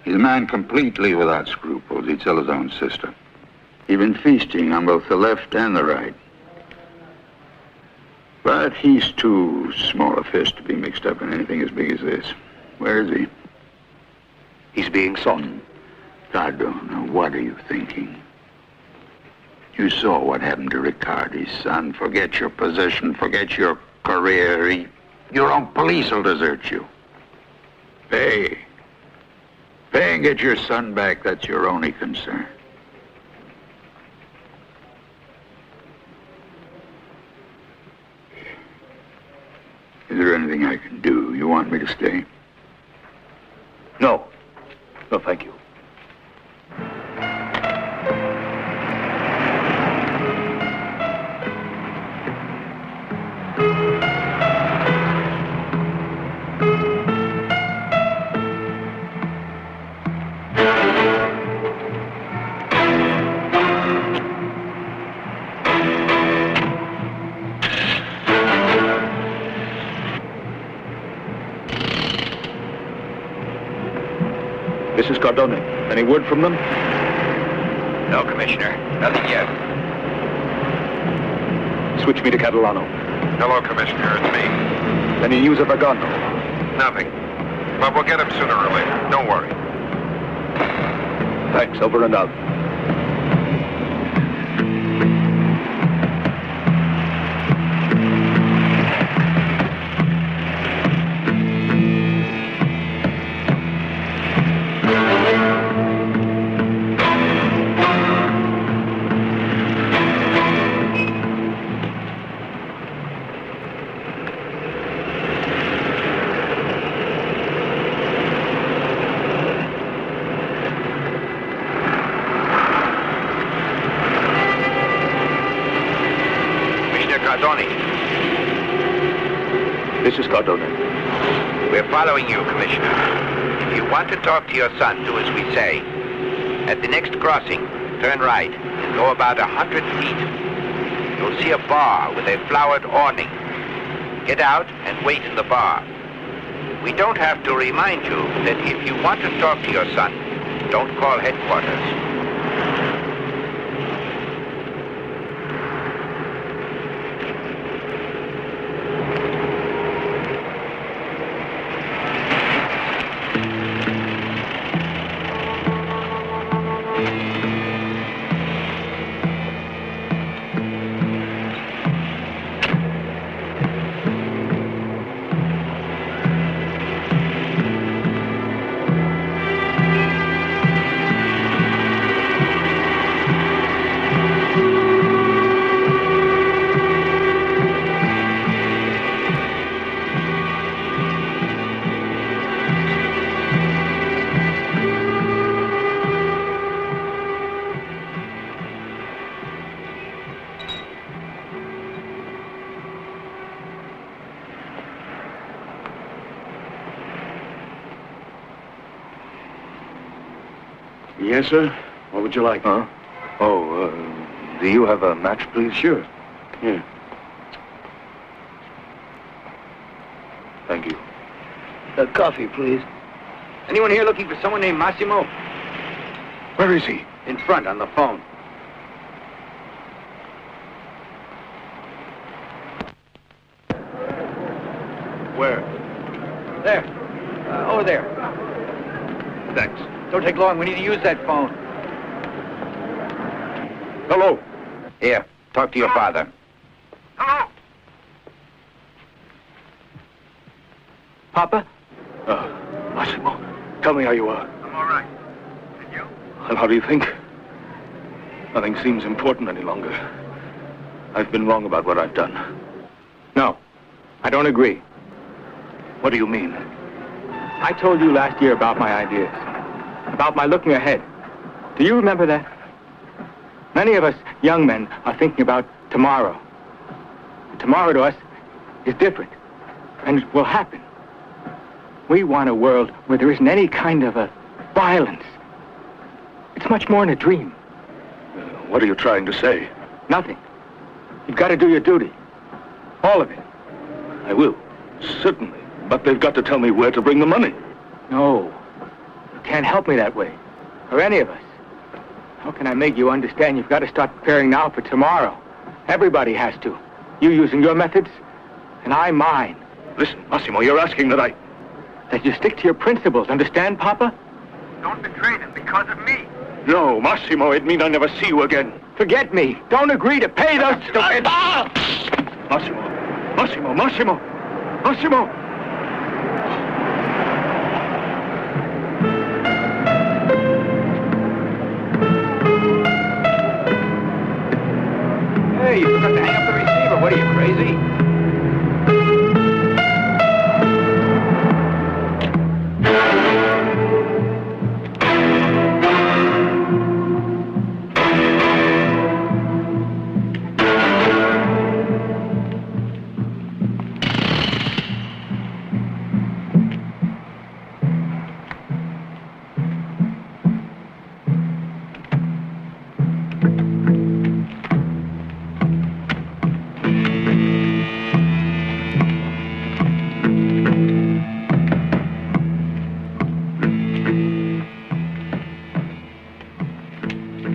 He's a man completely without scruples. He'd sell his own sister. Even feasting on both the left and the right. But he's too small a fish to be mixed up in anything as big as this. Where is he? He's being sought. Cardona, what are you thinking? You saw what happened to Riccardi's son. Forget your position, forget your career. Your own police will desert you. Pay. Pay and get your son back. That's your only concern. Is there anything I can do? You want me to stay? No. No, thank you. This is Cardone. Any word from them? No, Commissioner. Nothing yet. Switch me to Catalano. Hello, Commissioner. It's me. Any news of Vergano? Nothing. But we'll get him sooner or later. Don't worry. Thanks. Over and out. This is Cardone. We're following you, Commissioner. If you want to talk to your son, do as we say. At the next crossing, turn right and go about 100 feet. You'll see a bar with a flowered awning. Get out and wait in the bar. We don't have to remind you that if you want to talk to your son, don't call headquarters. Yes, sir. What would you like? Huh? Oh, do you have a match, please? Sure. Here. Thank you. Coffee, please. Anyone here looking for someone named Massimo? Where is he? In front, on the phone. Where? There. Over there. Thanks. Don't take long. We need to use that phone. Hello. Here, talk to your father. Hello. Papa? Massimo, tell me how you are. I'm all right. And you? Well, how do you think? Nothing seems important any longer. I've been wrong about what I've done. No, I don't agree. What do you mean? I told you last year about my ideas, about my looking ahead. Do you remember that? Many of us young men are thinking about tomorrow. Tomorrow to us is different. And it will happen. We want a world where there isn't any kind of a violence. It's much more than a dream. What are you trying to say? Nothing. You've got to do your duty. All of it. I will. Certainly. But they've got to tell me where to bring the money. No. You can't help me that way. Or any of us. How can I make you understand you've got to start preparing now for tomorrow? Everybody has to. You using your methods, and I mine. Listen, Massimo, you're asking that That you stick to your principles, understand, Papa? Don't betray them because of me. No, Massimo, it means I never see you again. Forget me. Don't agree to pay those stupids. Massimo! Massimo! Massimo! Massimo! Hey, you forgot to hang up the receiver. What are you, crazy?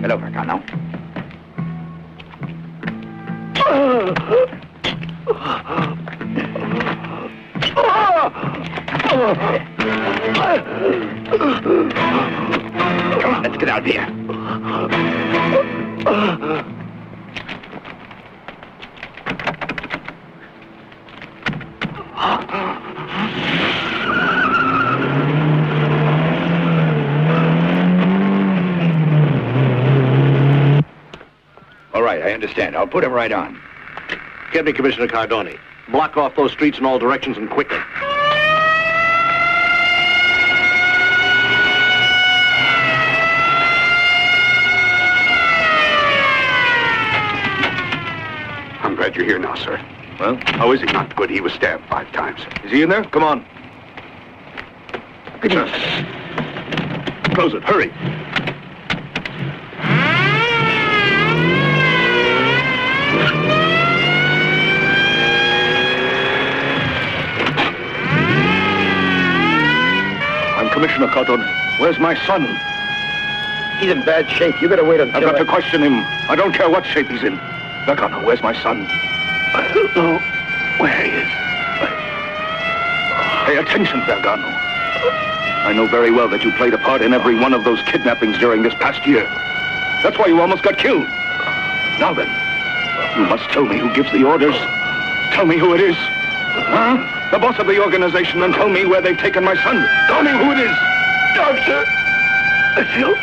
Hello, Vergano. Come on, let's get out of here. All right, I understand. I'll put him right on. Get me Commissioner Cardoni. Block off those streets in all directions and quickly. I'm glad you're here now, sir. Well, How is he? Not good. He was stabbed 5 times. is he in there? Come on. Close it. Hurry. I'm Commissioner Cardoni. Where's my son? He's in bad shape. You better wait until... I've got to question him. I don't care what shape he's in. Vergano, where's my son? I don't know where he is. Pay attention, Vergano. I know very well that you played a part in every one of those kidnappings during this past year. That's why you almost got killed. Now then, you must tell me who gives the orders. Tell me who it is. Huh? The boss of the organization, and tell me where they've taken my son. Tell me who it is. Doctor, I feel...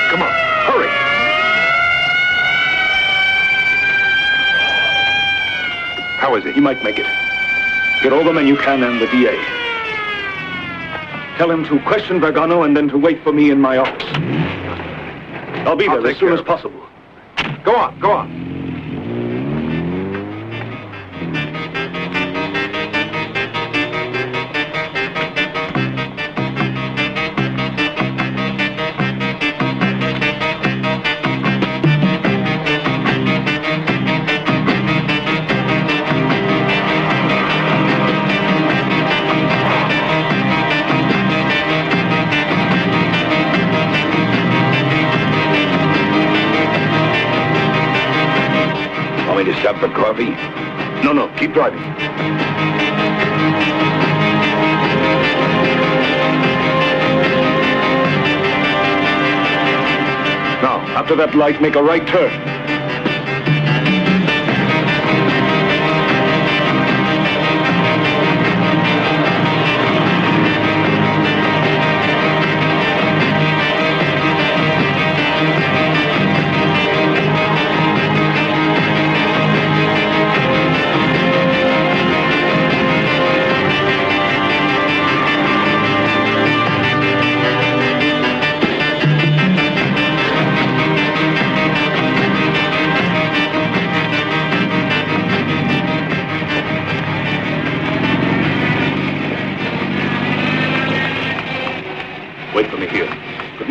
Come on, hurry. How is it? He might make it. Get all the men you can and the DA. Tell him to question Vergano and then to wait for me in my office. I'll be there as soon as possible. Go on, go on. Want me to stop for coffee? No, keep driving. Now, after that light, make a right turn.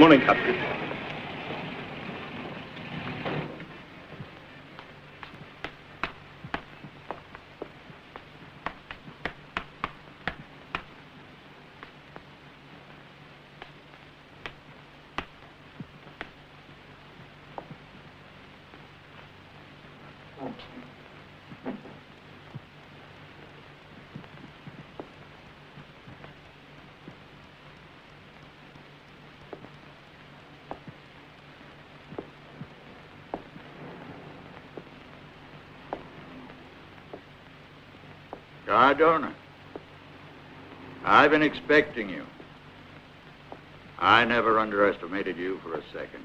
Morning, Captain. Cardona, I've been expecting you. I never underestimated you for a second.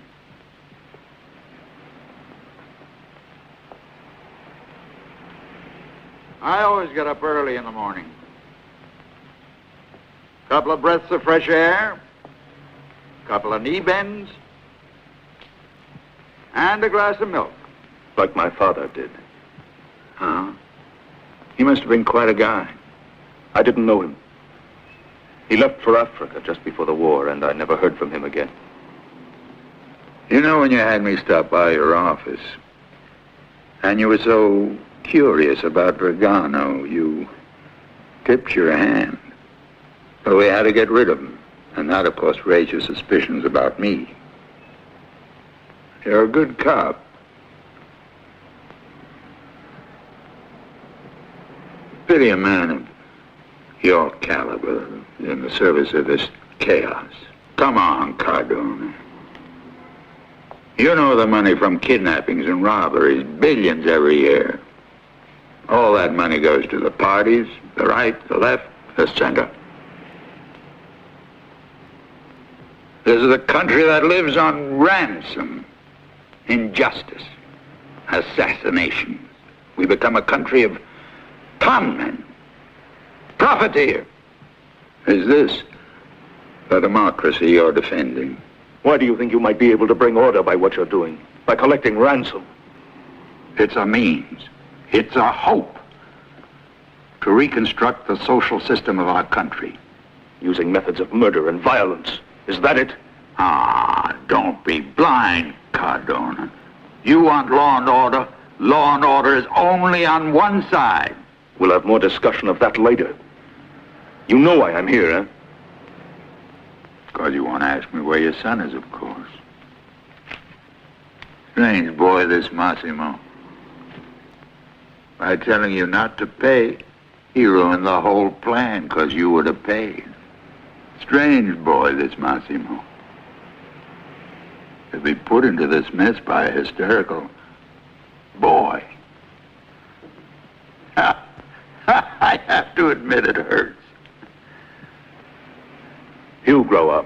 I always get up early in the morning. Couple of breaths of fresh air, couple of knee bends, and a glass of milk. Like my father did. Huh? He must have been quite a guy. I didn't know him. He left for Africa just before the war, and I never heard from him again. You know, when you had me stop by your office, and you were so curious about Vergano, you tipped your hand. But we had to get rid of him, and that, of course, raised your suspicions about me. You're a good cop. Pity a man of your caliber in the service of this chaos. Come on, Cardona. You know the money from kidnappings and robberies, billions every year. All that money goes to the parties, the right, the left, the center. This is a country that lives on ransom, injustice, assassination. We become a country of conmen, profiteer. Is this the democracy you're defending? Why do you think you might be able to bring order by what you're doing? By collecting ransom? It's a means. It's a hope to reconstruct the social system of our country. Using methods of murder and violence. Is that it? Ah, don't be blind, Cardona. You want law and order. Law and order is only on one side. We'll have more discussion of that later. You know why I'm here, eh? Because you want to ask me where your son is, of course. Strange boy, this Massimo. By telling you not to pay, he ruined the whole plan because you would have paid. Strange boy, this Massimo. To be put into this mess by a hysterical boy. I have to admit it hurts. He'll grow up.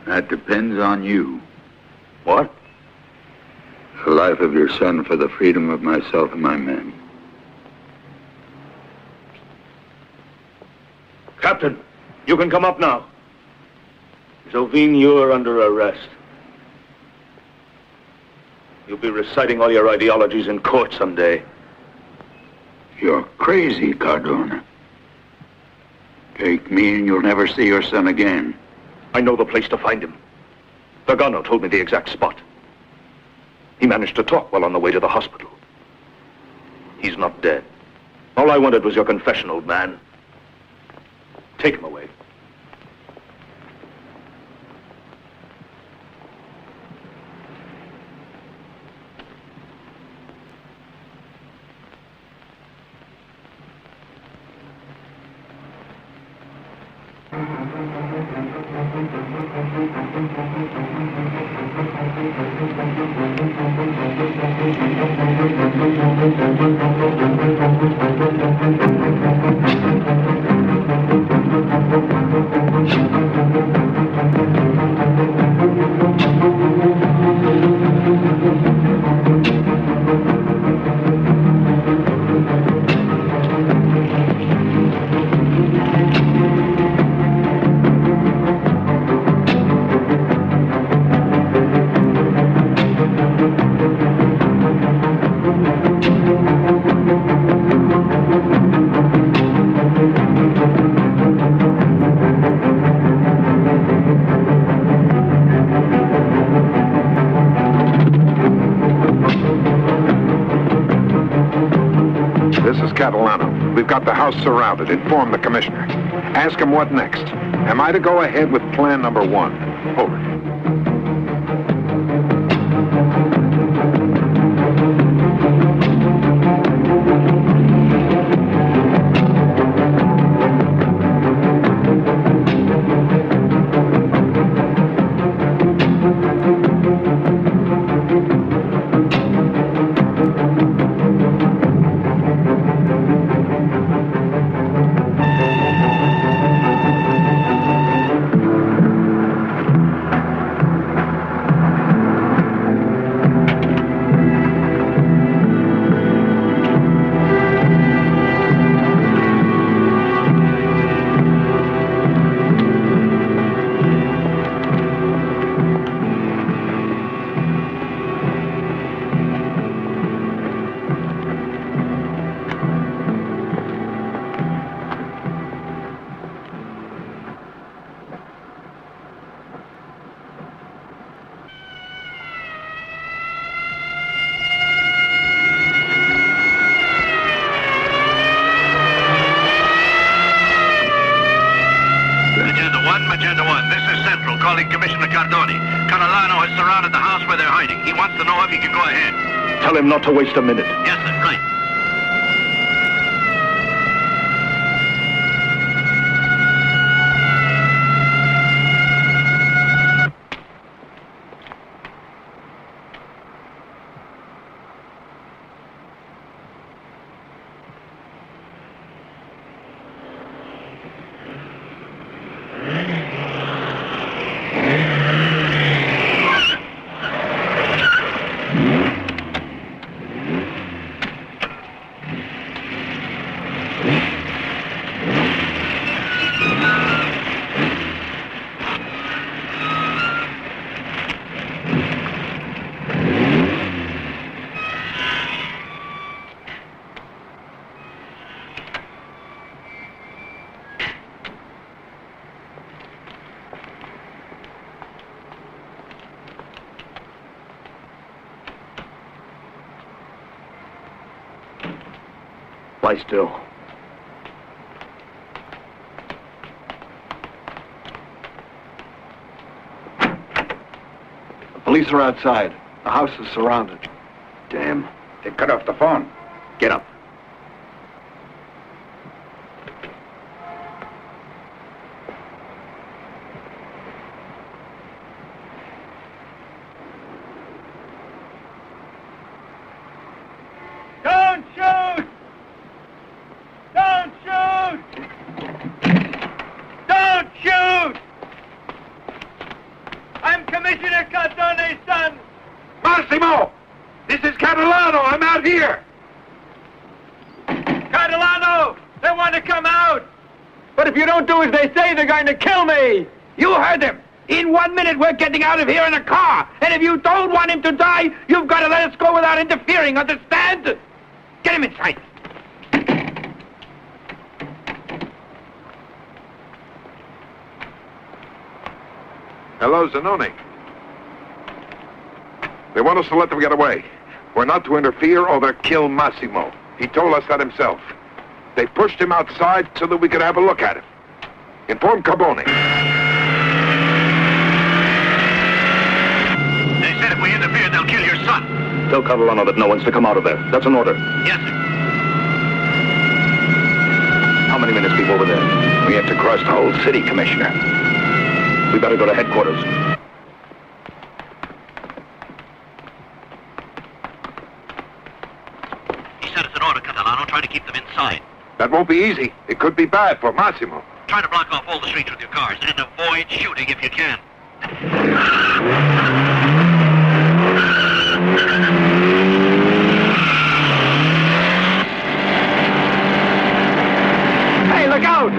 That depends on you. What? The life of your son for the freedom of myself and my men. Captain, you can come up now. Jovine, you're under arrest. You'll be reciting all your ideologies in court someday. You're crazy, Cardona. Take me and you'll never see your son again. I know the place to find him. Vergano told me the exact spot. He managed to talk while on the way to the hospital. He's not dead. All I wanted was your confession, old man. Take him away. Thank you. This is Catalano. We've got the house surrounded. Inform the commissioner. Ask him what next. Am I to go ahead with plan number 1? Over. Tell him not to waste a minute. Yes, sir, right. Lie still. The police are outside. The house is surrounded. Damn. They cut off the phone. Get up. Don't shoot! Don't shoot! Don't shoot! I'm Commissioner Cardone's son. Massimo! This is Catalano. I'm out here. Catalano! They want to come out! But if you don't do as they say, they're going to kill me! You heard them. In 1 minute, we're getting out of here in a car. And if you don't want him to die, you've got to let us go without interfering, understand? Get him inside. Hello, Zanoni. They want us to let them get away. We're not to interfere or they'll kill Massimo. He told us that himself. They pushed him outside so that we could have a look at him. Inform Carbone. They said if we interfere, they'll kill your son. Tell Catalano that no one's to come out of there. That's an order. Yes, sir. How many minutes before we're there? We have to cross the whole city, Commissioner. We better go to headquarters. He said it's an order, Catalano. Try to keep them inside. That won't be easy. It could be bad for Massimo. Try to block off all the streets with your cars and avoid shooting if you can. Hey, look out!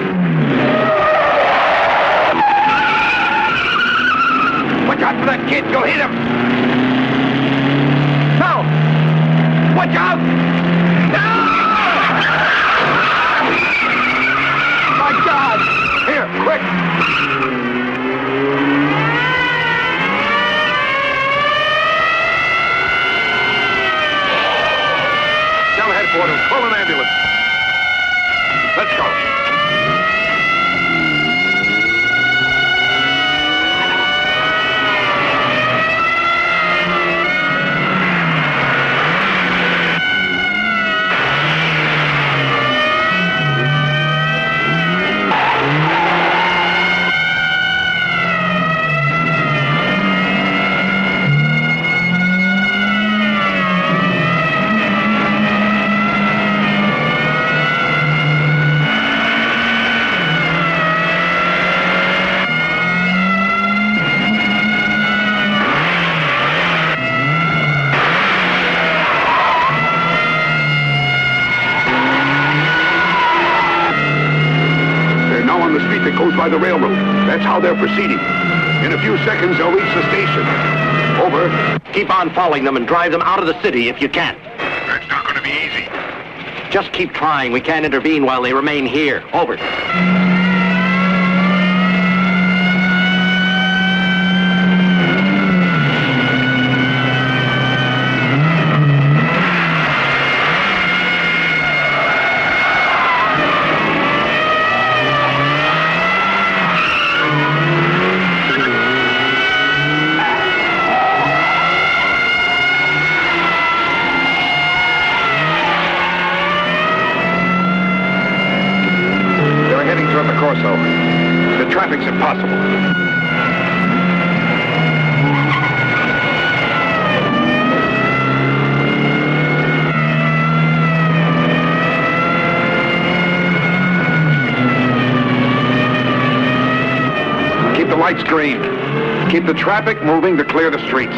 Watch out for that kid. You'll hit him. No! Watch out! No! My God! Here, quick! Tell for him. Call an ambulance. Let's go. Goes by the railroad. That's how they're proceeding. In a few seconds, they'll reach the station. Over. Keep on following them and drive them out of the city if you can. That's not going to be easy. Just keep trying. We can't intervene while they remain here. Over. The traffic's impossible. Keep the lights green. Keep the traffic moving to clear the streets.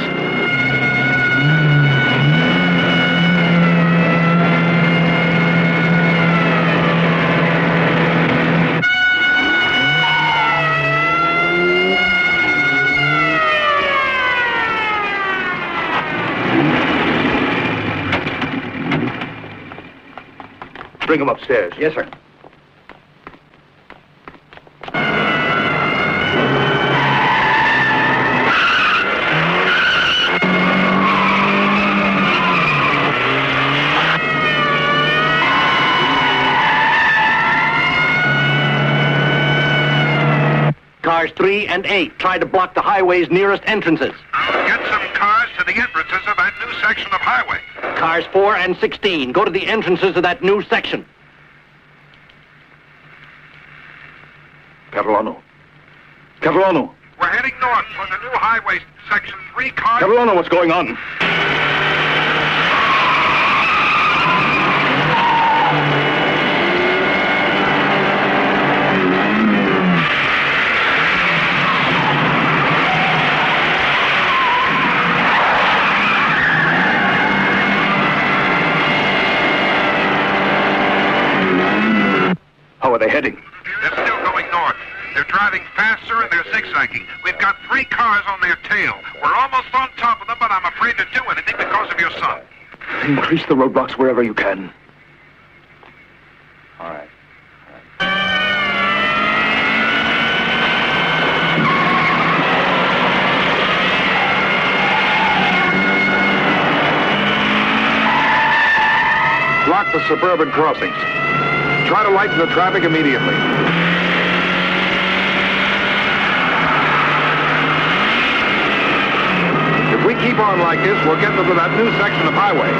Bring him upstairs. Yes, sir. Cars 3 and 8 try to block the highway's nearest entrances. Get some cars to the entrances of that new section of highway. Cars 4 and 16 go to the entrances of that new section. Catalano. Catalano. We're heading north for the new highway section. 3 cars... Catalano, what's going on? How are they heading? They're still going north. They're driving faster and they're zigzagging. We've got 3 cars on their tail. We're almost on top of them, but I'm afraid to do anything because of your son. Increase the roadblocks wherever you can. All right. Block the suburban crossings. Try to lighten the traffic immediately. If we keep on like this, we'll get them to that new section of highway.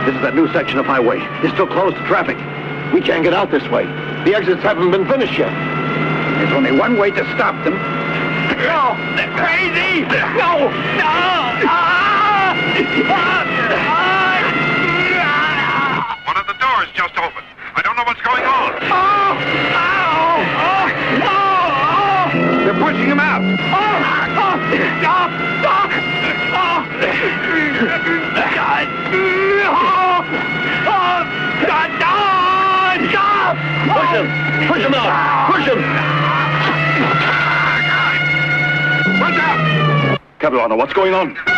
This is that new section of highway. They're still closed to traffic. We can't get out this way. The exits haven't been finished yet. There's only one way to stop them. No! They're crazy! No! No! One of the doors just opened. I don't know what's going on. They're pushing him out. Push him! Push him out! Push him! Watch out! Capilano, what's going on?